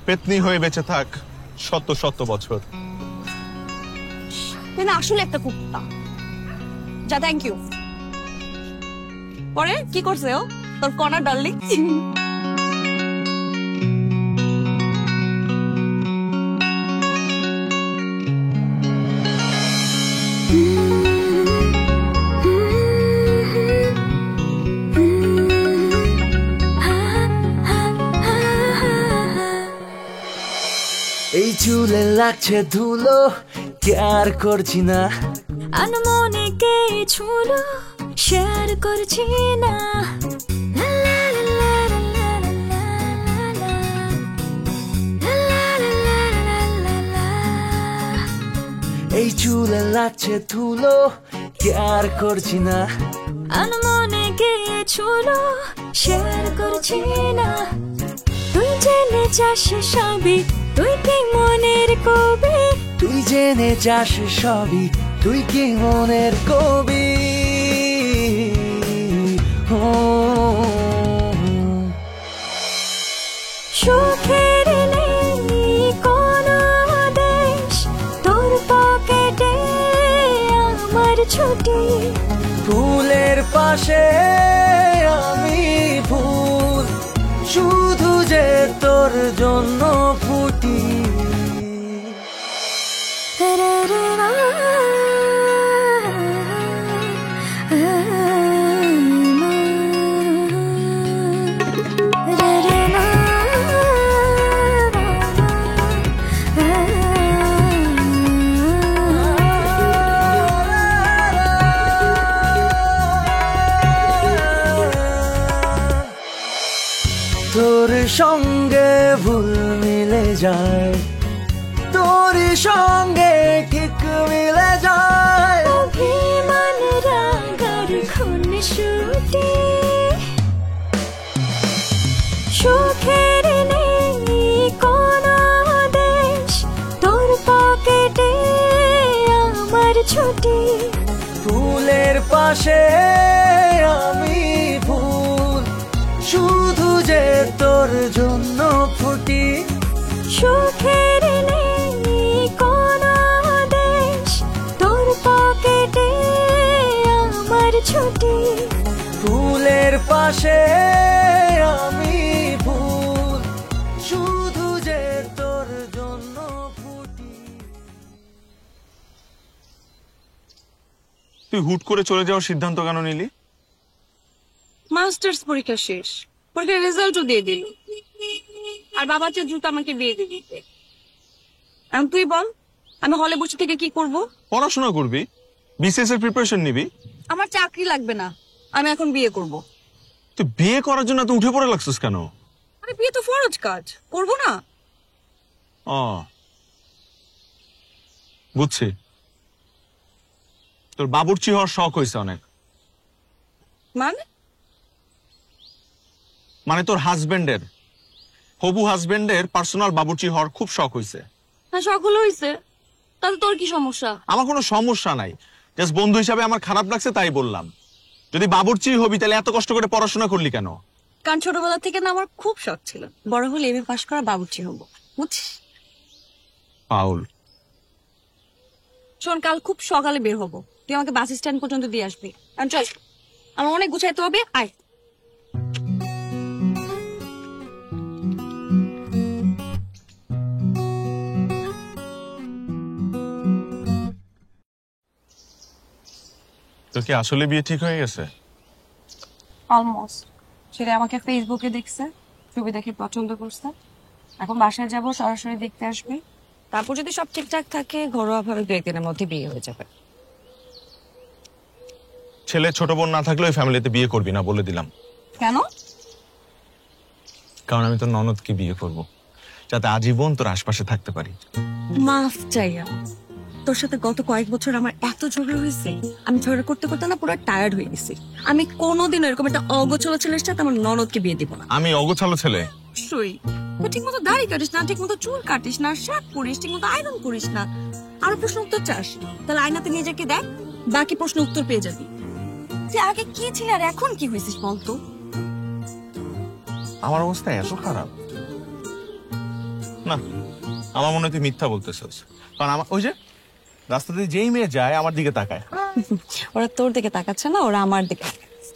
পেতনি হয়ে বেঁচে থাক শত শত বছর। তুই না আসলে একটা কুত্তা। যা, থ্যাংক ইউ। পরে কি করছে ও তোর কনা ডার্লিং? এই চুলে লাগছে ধুলো, কেয়ার করছি না। আনমনেকে ছুলো, শেয়ার করছি না। এই চুলে লাগছে ধুলো, কেয়ার করছি না। আনমনেকে ছুলো, শেয়ার করছি না। তুই জেনে যাস সবই, তুই কি মনের কবি? তুই জেনে যাস সবই, তুই কি মনের কবি? সুখের নেই কোনো দেশ, তোর পকেটে আমার ছুটি। ফুলের পাশে আমি ফুল, শুধু যে তোর জন্য ফুটি। তোর সঙ্গে ভুল মিলে যায়, তোর সঙ্গে ঠিক মিলে যায়। অভিমান রাগার খুনসুটি, সুখের নেই কোনো দেশ, তোর পকেটে আমার ছুটি। ফুলের পাশে আমি ফুল, শুধু যে তোর জন্য ফুটি। সুখের নেই কোনো দেশ, তোর পকেটে আমার ছুটি। ফুলের পাশে আমি ফুল, শুধু যে তোর জন্য ফুটি। তুই হুট করে চলে যাওয়ার সিদ্ধান্ত কেন নিলি? মাস্টার্স পরীক্ষা শেষ, পরীক্ষার রেজাল্টও দিয়ে দিল, আর বাবা চেয়ে দ্রুত আমাকে বিয়ে দিয়ে দিতে। এখন তুই বল, আমি হলে বসে থেকে কি করব? পড়াশোনা করবি, বিসিএস এর প্রিপারেশন নিবি। আমার চাকরি লাগবে না, আমি এখন বিয়ে করব। তুই বিয়ে করার জন্য তুই উঠে পড়ে লাগছিস কেন? আরে বিয়ে তো ফরজ কাজ, করবো না? ও বুঝছি, তোর বাবুর্চি হওয়ার শখ হয়েছে অনেক। মানে তোর হাজবেন্ডের, হবু হাজবেন্ডের পার্সোনাল বাবুর্চি হওয়ার খুব শখ হয়েছে। হ্যাঁ, শখগুলো হয়েছে, তাতে তোর কি সমস্যা? আমার কোনো সমস্যা নাই, জাস্ট বন্ধু হিসাবে আমার খারাপ লাগছে তাই বললাম। যদি বাবুর্চি হবি তাহলে এত কষ্ট করে পড়াশোনা করলি কেন? কারণ ছোটবেলা থেকে না আমার খুব শখ ছিল বড় হলে এমএ পাশ করা বাবুর্চি হবো, বুঝছিস? পাউল, শোন, কাল খুব সকালে বের হবো, তুই আমাকে বাস স্ট্যান্ড পর্যন্ত দিয়ে আসবি। চল, আমার অনেক গুছাইতে হবে, আয়। তো কি আসলে বিয়ে ঠিক হয়ে গেছে? অলমোস্ট। সেটা আমাকে ফেসবুকে দেখছে, ছবি দেখে পছন্দ করছে। এখন বাসায় যাব, সরাসরি দেখতে আসবে, তারপর যদি সব ঠিকঠাক থাকে ঘরোয়া ভাবে 2-1 দিনের মধ্যে বিয়ে হয়ে যাবে। ছেলে ছোট বোন না থাকলে ওই ফ্যামিলিতে বিয়ে করবি না, বলে দিলাম। কেন? কারণ আমি তোর ননদকে বিয়ে করব, যাতে আজীবন তোর আশপাশে থাকতে পারি। মাফ চাইয়া, তোর সাথে গত কয়েক বছর আমার এত ঝগড়া হয়েছে, আমি ঝগড়া করতে করতে না পুরো টায়ার্ড হয়ে গেছি। আমি কোনোদিন এরকম একটা অগোছালো ছেলের সাথে আমার ননদকে বিয়ে দিব না। আমি অগোছালো ছেলে? অবশ্যই। ঠিক মতো দাড়ি কাটিস না, ঠিক মতো চুল কাটিস না, শার্ট পরিস, ঠিক মতো আয়রন করিস না। আরো প্রশ্ন উত্তর চাস, তাহলে আয়নাতে নিজেকে দেখ, বাকি প্রশ্ন উত্তর পেয়ে যাবি। তুই আগে কি ছিল আর এখন কি হয়েছিস বলতো? আমার অবস্থা এত খারাপ না, আমার মনে হয় তুই মিথ্যা বলতেছিস। কারণ আমার ওই যে রাস্তাতে যেই মেয়ে যায় আমার দিকে তাকায়। ওরা তোর দিকে তাকাচ্ছে না, ওরা আমার দিকে তাকাচ্ছে।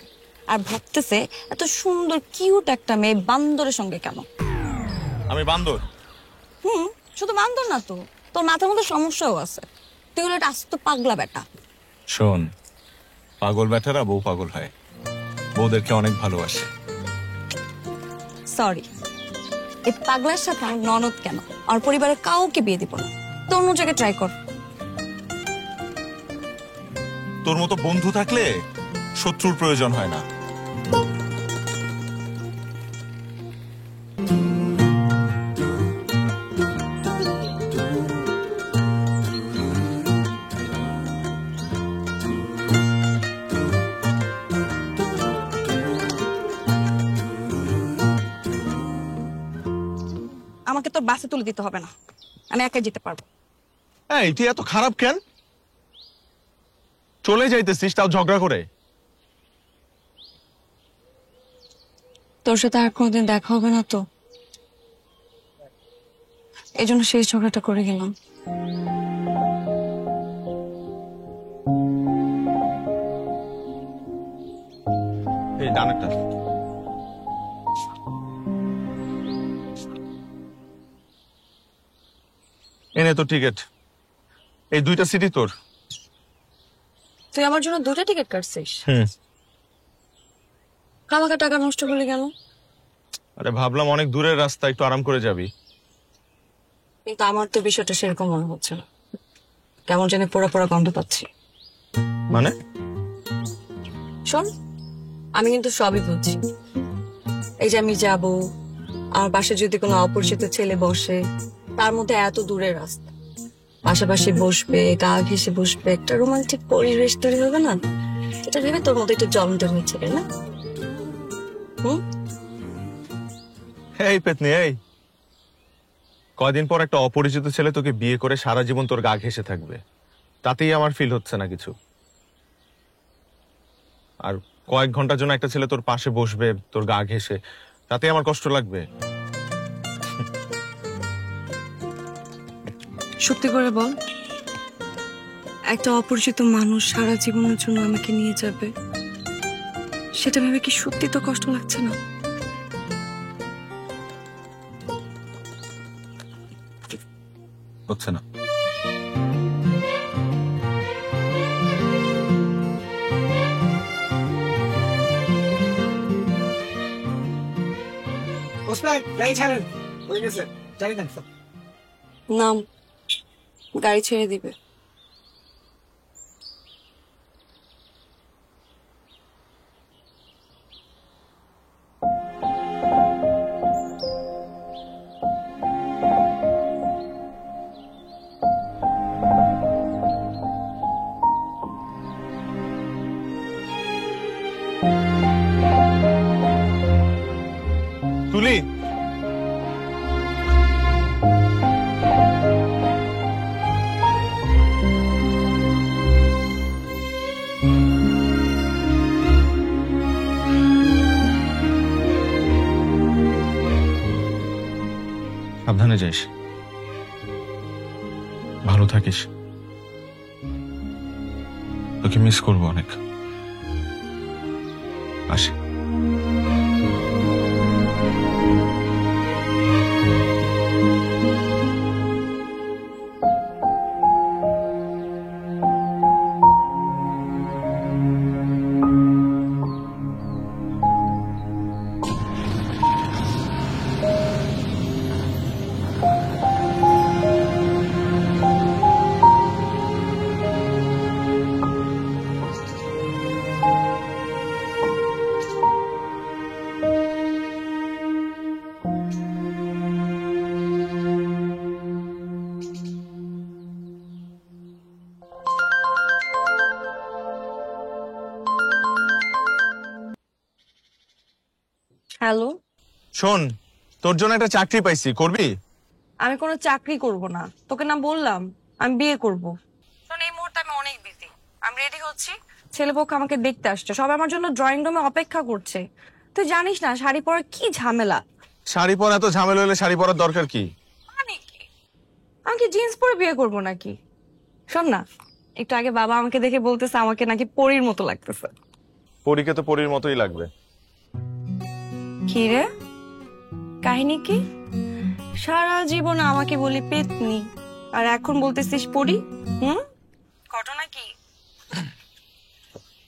আর ভাবতেছে এত সুন্দর কিউট একটা মেয়ে বান্দরের সঙ্গে কেন। আমি বান্দর? শুধু বান্দর না তো, তোর মাথার মধ্যে সমস্যাও আছে। তুই হলো একটা আস্ত পাগলা বেটা। শোন, পাগল ব্যাটারা বউ পাগল হয়, বউদেরকে অনেক ভালোবাসে। সরি, এই পাগলার সাথে আমার ননদ কেন, আর পরিবারের কাউকে বিয়ে দিব না। তো অন্য জায়গায় ট্রাই কর। তোর মতো বন্ধু থাকলে শত্রুর প্রয়োজন হয় না। আমাকে তোর বাসে তুলে দিতে হবে না, আমি একাই যেতে পারবো। এই তুই এত খারাপ কেন? চলে যাইতেছিস তাও ঝগড়া করে। তোর সাথে আর কোনোদিন দেখা হবে না তো, এই জন্য শেষ ঝগড়াটা করে গেলাম। এই ডানেরটা। এনে তোর টিকিট, এই 2টা সিটি তোর। তুই আমার জন্য 2টা টিকিট কাটছিস? হুম। কামাকা টাকা নষ্ট করলি কেন? আরে ভাবলাম অনেক দূরের রাস্তা, একটু আরাম করে যাবি। কিন্তু আমার তো বিষয়টা সেরকম মনে হচ্ছে না, কেমন জানি পোড়া পোড়া গন্ধ পাচ্ছি। মানে? শোন, আমি কিন্তু সবই বুঝছি। এই যে আমি যাব, আমার বাসায় যদি কোনো অপরিচিত ছেলে বসে, তার মধ্যে এত দূরের রাস্তা, পাশাপাশি বসবে, গা ঘেসে বসবে, একটা রোমান্টিক পরিবেশ তৈরি হবে না? এটা ভেবে তোর মধ্যে একটু জমতে হয়েছে না? এই পেতনি, এই কয়দিন পর একটা অপরিচিত ছেলে তোকে বিয়ে করে সারা জীবন তোর গা ঘেসে থাকবে, তাতেই আমার ফিল হচ্ছে না কিছু। আর কয়েক ঘন্টার জন্য একটা ছেলে তোর পাশে বসবে তোর গা ঘেসে, তাতেই আমার কষ্ট লাগবে। সত্যি করে বল, একটা অপরিচিত মানুষ সারা জীবনের জন্য আমাকে নিয়ে যাবে, সেটা ভেবে কি সত্যি তো কষ্ট লাগছে না? হচ্ছে না। নাম, গাড়ি ছেড়ে দিবে। তুলি, সাবধানে যাইস, ভালো থাকিস। তোকে মিস করবো অনেক। আসি। হ্যালো, শোন, তোর জন্য একটা চাকরি পাইছি, করবি? আমি কোনো চাকরি করব না, তোকে না বললাম আমি বিয়ে করব। শোন, এই মুহূর্তে আমি অনেক বিজি, আমি রেডি হচ্ছি, ছেলেপক্ষ আমাকে দেখতে আসছে, সবাই আমার জন্য ড্রয়িং রুমে অপেক্ষা করছে। তুই জানিস না শাড়ি পরা কি ঝামেলা। শাড়ি পরা এত ঝামেলা হলে শাড়ি পরার দরকার কি? মানে কি, আমি কি জিন্স পরে বিয়ে করব নাকি? শোন না, একটু আগে বাবা আমাকে দেখে বলতেছে আমাকে নাকি পরীর মতো লাগতেছে। পরীকে তো পরীর মতোই লাগবে। কি রে, কাহিনী কি? সারা জীবন আমাকে বলি পেতনি, আর এখন বলতেছিস পরী? ঘটনা কি?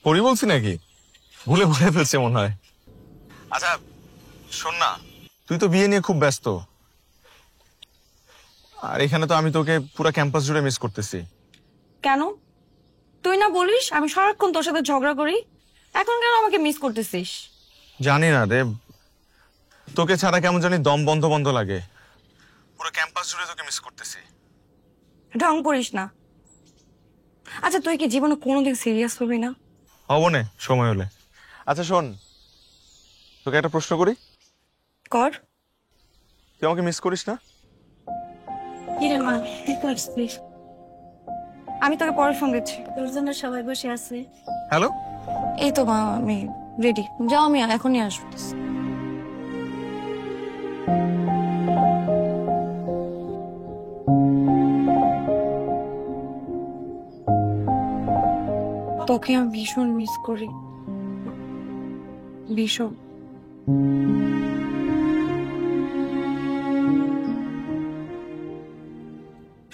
পরী বলছি নাকি? ভুলে ভুলে ফেলছে মনে হয়। আচ্ছা শোন না, তুই তো বিয়ে নিয়ে খুব ব্যস্ত, আর এখানে তো আমি তোকে পুরো ক্যাম্পাস জুড়ে মিস করতেছি। কেন? তুই না বলিস আমি সারাক্ষণ তোর সাথে ঝগড়া করি, এখন কেন আমাকে মিস করতেছিস? জানি না দেব, তোকে ছাড়া কেমন জানি দম বন্ধ বন্ধ লাগে, পুরো ক্যাম্পাস জুড়ে তোকে মিস করতেছি। ঢং করিস না। আচ্ছা তুই কি জীবনে কোনোদিন সিরিয়াস হবি না? হব না সময় হলে। আচ্ছা শোন, তোকে একটা প্রশ্ন করি। কর। তুই আমাকে মিস করিস না? আমি তোকে পরে ফোন দিচ্ছি। তোর জন্য সবাই বসে আছে। হ্যালো, এই তো মা, আমি রেডি, যাও আমি এখনই আসবো। তোকে আমি ভীষণ মিস করি, ভীষণ।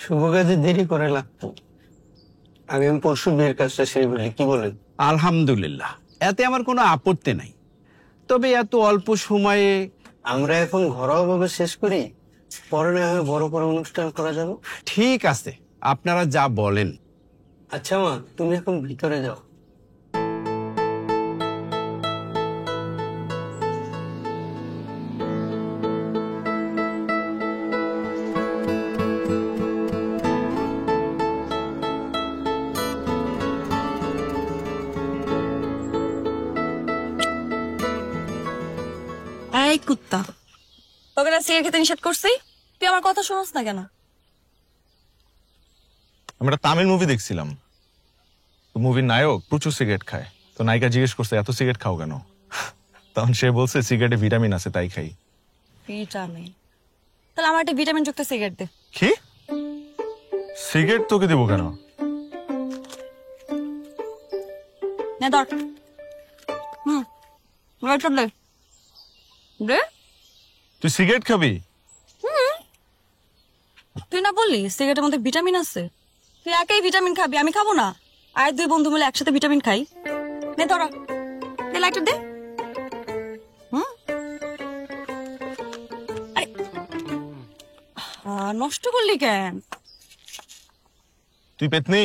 শুভ কাজে দেরি করে লাগতো, আমি পরশু বিয়ের কাজটা সেরে বলি, কি বলেন? আলহামদুলিল্লাহ, এতে আমার কোনো আপত্তি নাই, তবে এত অল্প সময়ে আমরা এখন ঘরোয়া ভাবে শেষ করি, পরে না হয় বড় করে অনুষ্ঠান করা যাবে। ঠিক আছে, আপনারা যা বলেন। আচ্ছা মা, তুমি এখন ভিতরে যাও। এই কুত্তা, তোকে না সিগারেট খেতে নিষেধ করছি, তুই আমার কথা শুনস না কেন? আমি একটা তামিল মুভি দেখছিলাম, তো মুভির নায়ক প্রচুর সিগারেট খায়, তো নায়িকা জিজ্ঞেস করছে এত সিগারেট খাও কেন? তখন সে বলছে সিগারেটে ভিটামিন আছে তাই খাই। ভিটামিন? তাহলে আমার একটা ভিটামিন যুক্ত সিগারেট দে। কি? সিগারেট তোকে দেবো কেন? নে ধর। লাইটার দে। দে। তুই সিগারেট খাবি? তুই না বললি সিগারেটের মধ্যে ভিটামিন আছে, তুই একাই ভিটামিন খাবি, আমি খাবো না? আর দুই বন্ধু মিলে একসাথে ভিটামিন খাই। নে ধরা, দে লাইটার দে। নষ্ট করলি কেন? তুই পেতনি,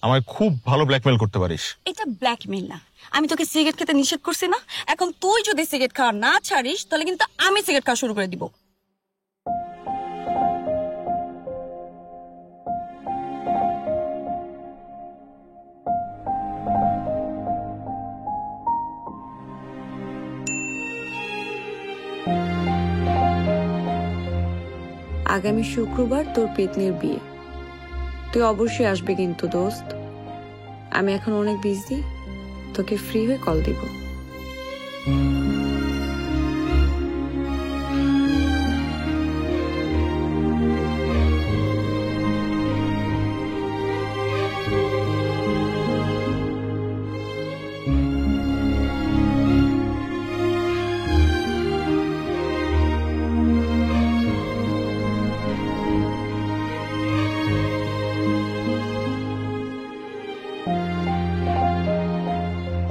আমায় খুব ভালো ব্ল্যাকমেল করতে পারিস। এটা ব্ল্যাকমেল না, আমি তোকে সিগারেট খেতে নিষেধ করছি না, এখন তুই যদি সিগারেট খাওয়া না ছাড়িস তাহলে কিন্তু আমি সিগারেট খাওয়া শুরু করে দিব। আগামী শুক্রবার তোর পেতনির বিয়ে, তুই অবশ্যই আসবি কিন্তু দোস্ত। আমি এখন অনেক বিজি, তোকে ফ্রি হয়ে কল দিব।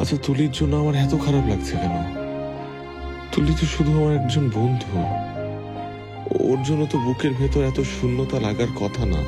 আচ্ছা তুলির জন্য আমার এত খারাপ লাগছে কেন? তুলি তো শুধু আমার একজন বন্ধু, ওর জন্য তো বুকের ভেতর এত শূন্যতা লাগার কথা না।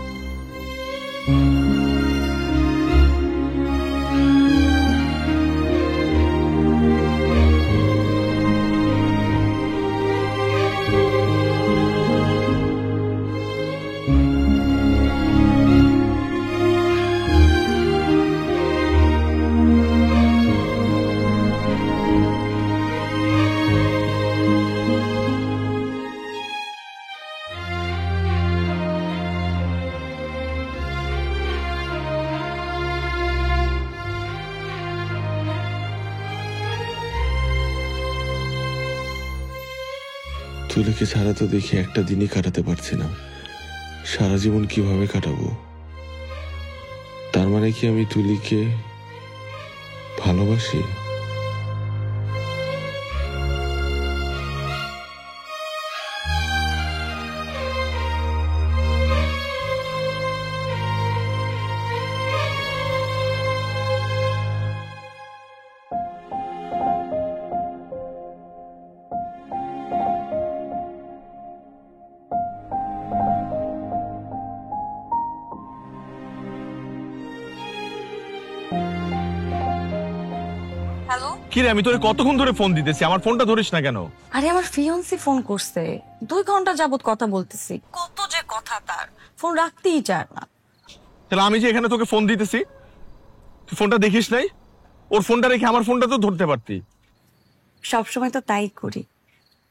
তুলিকে ছাড়া তো দেখি একটা দিনই কাটাতে পারছি না। সারা জীবন কিভাবে কাটাবো? তার মানে কি আমি তুলিকে ভালোবাসি? হ্যালো, কিরে, আমি তোরে কতক্ষণ ধরে ফোন দিতেছি, আমার ফোনটা ধরিস না কেন? আরে আমার ফিয়ন্সি ফোন করছে, 2 ঘন্টা যাবত কথা বলতেছি, কত যে কথা তার, ফোন রাখতেই চায় না। তাহলে আমি যে এখানে তোকে ফোন দিতেছি, তুই ফোনটা দেখিস নাই? ওর ফোনটা রেখে আমার ফোনটা তো ধরতে পারতি। সবসময় তো তাই করি,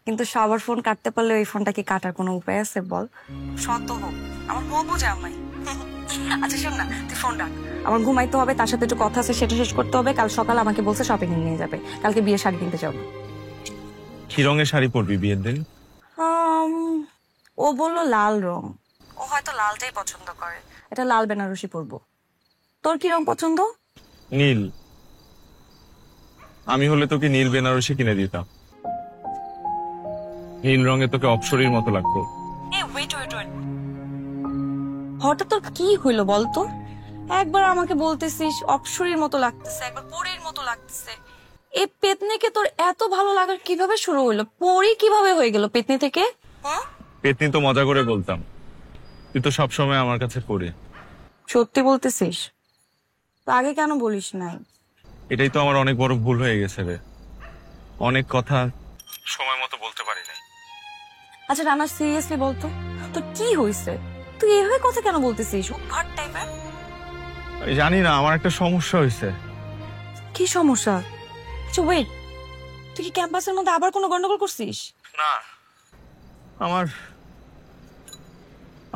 কিন্তু সবার ফোন কাটতে পারলে ওই ফোনটা কি কাটার কোনো উপায় আছে বল? শত হোক, আমার বউ বোঝে আমায়। আচ্ছা শোন না, তুই ফোন রাখ, আমার ঘুমাইতে হবে, তার সাথে একটু কথা আছে, সেটা শেষ করতে হবে। কাল সকালে আমাকে বলছে শপিং নিয়ে যাবে, কালকে বিয়ের শাড়ি কিনতে যাবো। কি রঙের শাড়ি পরবি বিয়ের দিন? ও বললো লাল রং, ও হয়তো লালটাই পছন্দ করে, এটা লাল বেনারসি পরবো। তোর কি রং পছন্দ? নীল। আমি হলে তোকে নীল বেনারসি কিনে দিতাম। নীল রঙে তোকে অপসরীর মতো লাগতো। হঠাৎ তোর কি হইলো বলতো? একবার আমাকে বলতেছিস অপসরীর মতো লাগতেছে, একবার পরীর মতো লাগতেছে। এই পেতনিকে তোর এত ভালো লাগার কিভাবে শুরু হইলো? পরী কিভাবে হয়ে গেল পেতনি থেকে? পেতনি তো মজা করে বলতাম, তুই তো সবসময় আমার কাছে পড়ে। সত্যি বলতেছিস? তো আগে কেন বলিস নাই? এটাই তো আমার অনেক বড় ভুল হয়ে গেছে রে, অনেক কথা সময় মতো বলতে পারি নাই। আচ্ছা রানা, সিরিয়াসলি বলতো তোর কি হয়েছে? তুই এভাবে কথা কেন বলতেছিস? উদ্ভট টাইপের। জানি না, আমার একটা সমস্যা হয়েছে। কি সমস্যা? আচ্ছা ওয়েট, তুই কি ক্যাম্পাসের মধ্যে আবার কোনো গন্ডগোল করছিস? না,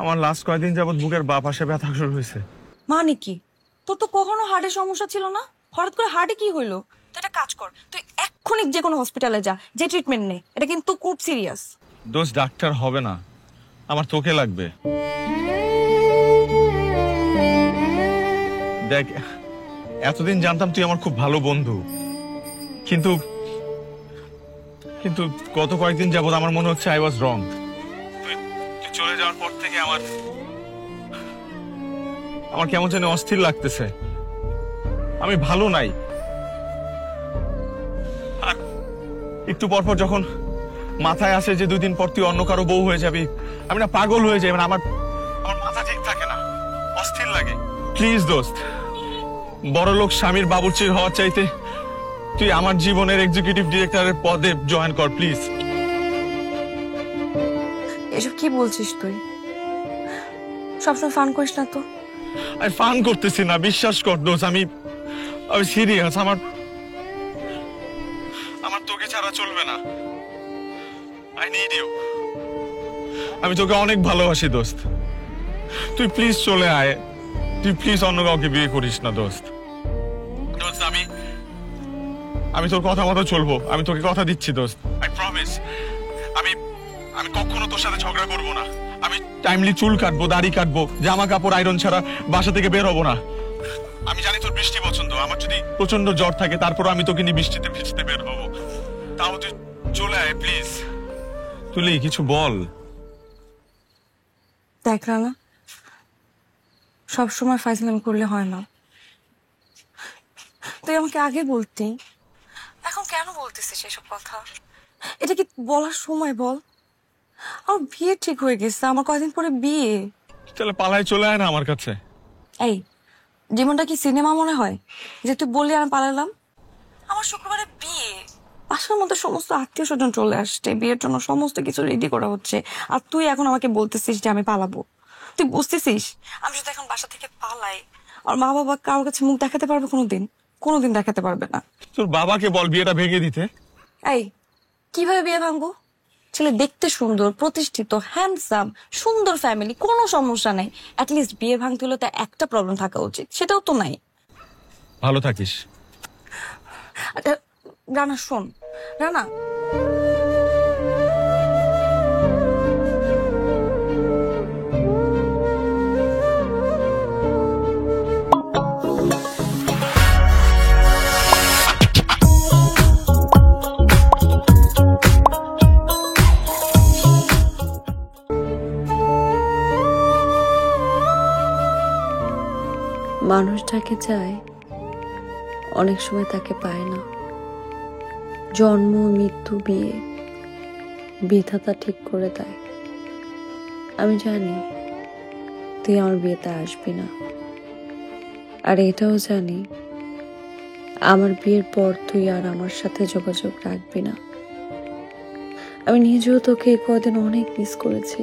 আমার লাস্ট কয়েকদিন যাবত বুকের বাঁ পাশে ব্যথা শুরু হয়েছে। মানে কি? তোর তো কখনো হার্টের সমস্যা ছিল না, হঠাৎ করে হার্টে কি হইলো? তুই একটা কাজ কর, তুই এক্ষুনি যে কোনো হসপিটালে যা, যে ট্রিটমেন্ট নে, এটা কিন্তু খুব সিরিয়াস। দোষ ডাক্তার হবে না, আমার তোকে লাগবে। দেখ, এতদিন জানতাম তুই আমার খুব ভালো বন্ধু, কিন্তু কিন্তু গত কয়েকদিন যাবত আমার মনে হচ্ছে আই ওয়াজ রং। তুই চলে যাওয়ার পর থেকে আমার কেমন যেন অস্থির লাগতেছে। আমি ভালো নাই। আর একটু পরপর যখন মাথায় আসে যে 2 দিন পর তুই অন্য কারো বউ হয়ে যাবি, আমি না পাগল হয়ে যাই। আমার মাথা ঠিক থাকে না, অস্থির লাগে। প্লিজ দোস্ত, বড়লোক স্বামীর বাবুর্চির হওয়ার চাইতে তুই আমার জীবনের এক্সিকিউটিভ ডিরেক্টরের পদে জয়েন কর প্লিজ। এসব কি বলছিস তুই? সবসময় ফান করিস না তো। আমি ফান করতেছি না, বিশ্বাস কর দোস্ত, আমি সিরিয়াস। আমার তোকে ছাড়া চলবে না। I need you. আমি তোকে অনেক ভালোবাসি দোস্ত, তুই প্লিজ চলে আয়। তুই প্লিজ অন্য কাউকে বিয়ে করিস না দোস্ত। দোস্ত আমি তোর কথা মতো চলবো, আমি তোকে কথা দিচ্ছি দোস্ত, আই প্রমিস। আমি কখনো তোর সাথে ঝগড়া করবো না। আমি টাইমলি চুল কাটবো, দাড়ি কাটবো, জামা কাপড় আয়রন ছাড়া বাসা থেকে বের হবো না। আমি জানি তোর বৃষ্টি পছন্দ, আমার যদি প্রচন্ড জ্বর থাকে তারপর আমি তোকে নিয়ে বৃষ্টিতে ভিজতে বের হবো। তাও তুই চলে আয় প্লিজ। তুলি কিছু বল। দেখ রানা, সবসময় ফাইজলামি করলে হয় না। তুই আমাকে আগে বলতি, এখন কেন বলতেছিস এসব কথা? এটা কি বলার সময় বল? আমার বিয়ে ঠিক হয়ে গেছে, আমার কয়েকদিন পরে বিয়ে। তাহলে পালায় চলে আয় না আমার কাছে। এই জীবনটা কি সিনেমা মনে হয় যে তুই বললি আমি পালালাম? আমার শুক্রবারে বিয়ে, বাসার মধ্যে সমস্ত আত্মীয় স্বজন চলে আসছে, বিয়ের জন্য সমস্ত কিছু রেডি করা হচ্ছে, আর তুই এখন আমাকে বলতেছিস যে আমি পালাবো। তুই বুঝতেছিস আমি যদি এখন বাসা থেকে পালাই, আর মা বাবা কারোর কাছে মুখ দেখাতে পারবে? কোনোদিন দেখাতে পারবে না। তোর বাবাকে বল বিয়েটা ভেঙে দিতে। এই কিভাবে বিয়ে ভাঙবো? ছেলে দেখতে সুন্দর, প্রতিষ্ঠিত, হ্যান্ডসাম, সুন্দর ফ্যামিলি, কোনো সমস্যা নাই। অ্যাটলিস্ট বিয়ে ভাঙতে হলে তো একটা প্রবলেম থাকা উচিত, সেটাও তো নাই। ভালো থাকিস। রানা শোন, রানা মানুষ যাকে চায় অনেক সময় তাকে পায় না। জন্ম, মৃত্যু, বিয়ে বিধাতা ঠিক করে দেয়। আমি জানি তুই আমার বিয়েতে আসবি না, আর এটাও জানি আমার বিয়ের পর তুই আর আমার সাথে যোগাযোগ রাখবি না। আমি নিজেও তোকে এই কদিন অনেক মিস করেছি।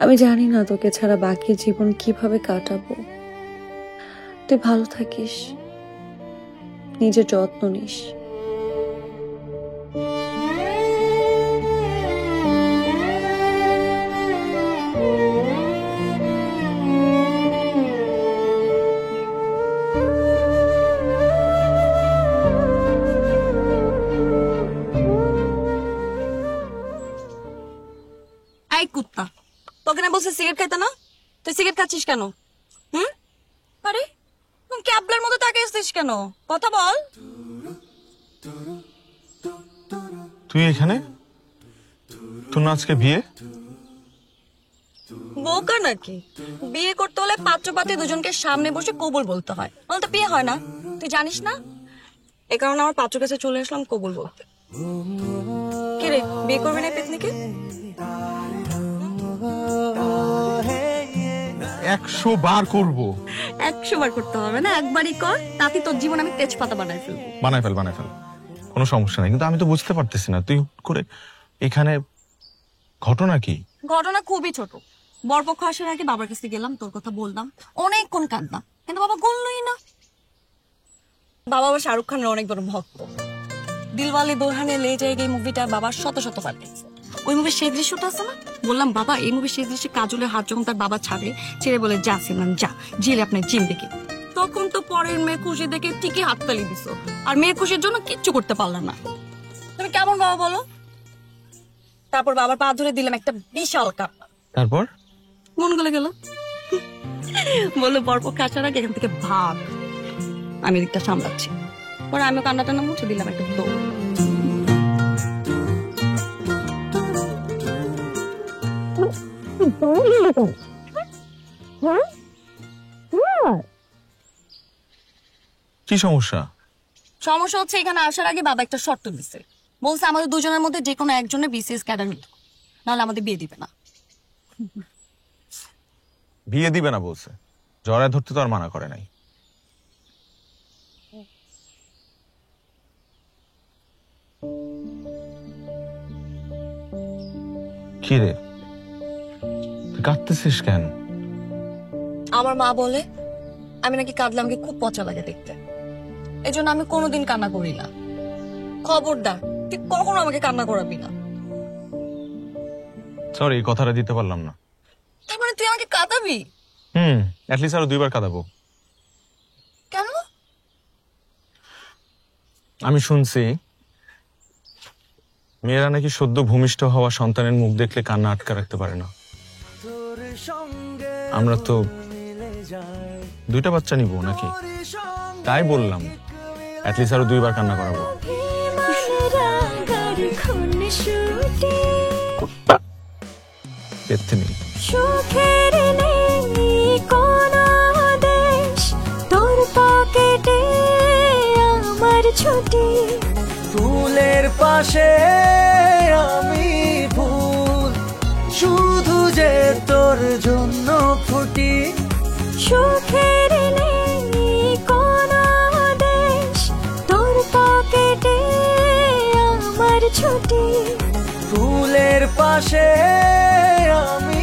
আমি জানি না তোকে ছাড়া বাকি জীবন কিভাবে কাটাবো। তুই ভালো থাকিস, নিজের যত্ন নিস। এই কুত্তা, তোকে না বলছে সিগারেট খাইতে না? তুই সিগারেট খাচ্ছিস কেন? আরে ক্যাবলার মতো তাকে আসছিস কেন? কথা বল। তুই এখানে? তোর না আজকে বিয়ে? বোকা নাকি? বিয়ে করতে হলে পাত্রপাত্রী দুজনকে সামনে বসে কবুল বলতে হয়, বলতে বিয়ে হয় না। তুই জানিস না? এ কারণে আমার পাত্র কাছে চলে আসলাম কবুল বলতে। কি রে, বিয়ে করবি না পেতনিকে? 100 বার করবো। 100 বার করতে হবে না, একবারই কর, তাতে তোর জীবন আমি তেজপাতা বানাই ফেলবো। বানাই ফেল, কোনো সমস্যা নাই। কিন্তু আমি তো বুঝতে পারতেছি না, তুই হুট করে এখানে, ঘটনা কি? ঘটনা খুবই ছোট। বরপক্ষ আসার আগে বাবার কাছে গেলাম, তোর কথা বললাম, অনেকক্ষণ কাঁদলাম, কিন্তু বাবা বললই না। বাবা আবার শাহরুখ খানের অনেক বড় ভক্ত। দিলওয়ালে দুলহানিয়া লে জায়েগি মুভিটা বাবার শত বার দেখছে। ওই মুভির শেষ দৃশ্যটা আছে না, বললাম বাবা এই মুভির শেষ দৃশ্যে কাজলের হাত যখন তার বাবা ছেড়ে বলে যা সিমরান যা, জেলে আপনার জিম দেখে। তখন তো পরের মেয়ে খুশি দেখে ঠিকই হাততালি দিছ, আর মেয়ে খুশির জন্য কিচ্ছু করতে পারলাম না। তুমি কেমন বাবা বলো? তারপর বাবার পা ধরে দিলাম একটা বিশাল কাপ। তারপর মন গলে গেল, বললো বরপক্ষ আসার আগে এখান থেকে ভাগ, আমি দিকটা সামলাচ্ছি। পরে আমি কান্না টান্না মুছে দিলাম একটা দৌড়। কি সমস্যা? সমস্যা হচ্ছে এখানে আসার আগে বাবা একটা শর্ত দিছে, বলছে আমাদের দুজনের মধ্যে যে কোনো একজনের বিসিএস ক্যাডার নিতে, নাহলে আমাদের বিয়ে দিবে না। বিয়ে দিবে না বলছে? জড়ায় ধরতে তো আর মানা করে নাই। কি রে, তুই কাঁদতেছিস কেন? আমার মা বলে আমি নাকি কাঁদলে আমাকে খুব পচা লাগে দেখতে, এই জন্য আমি কোনোদিন কান্না করি না। খবরদার তুই কখনো আমাকে কান্না করাবি না। সরি, এই কথাটা দিতে পারলাম না। তার মানে তুই আমাকে কাঁদাবি? অ্যাটলিস্ট আরো 2 বার কাঁদাবো। কেন? আমি শুনছি মেয়েরা নাকি সদ্য ভূমিষ্ঠ হওয়া সন্তানের মুখ দেখলে কান্না আটকে রাখতে পারে না। আমরা তো 2টা বাচ্চা নিব নাকি, তাই বললাম অ্যাটলিস্ট আরো 2 বার কান্না করাবো। সুখের নেই কোনো দেশ, তোর পকেটে আমার ছুটি। ফুলের পাশে আমি ফুল, শুধু যে তোর জন্য ফুটি। সুখের নেই কোনো দেশ, তোর পকেটে আমার ছুটি। ফুলের পাশে আমি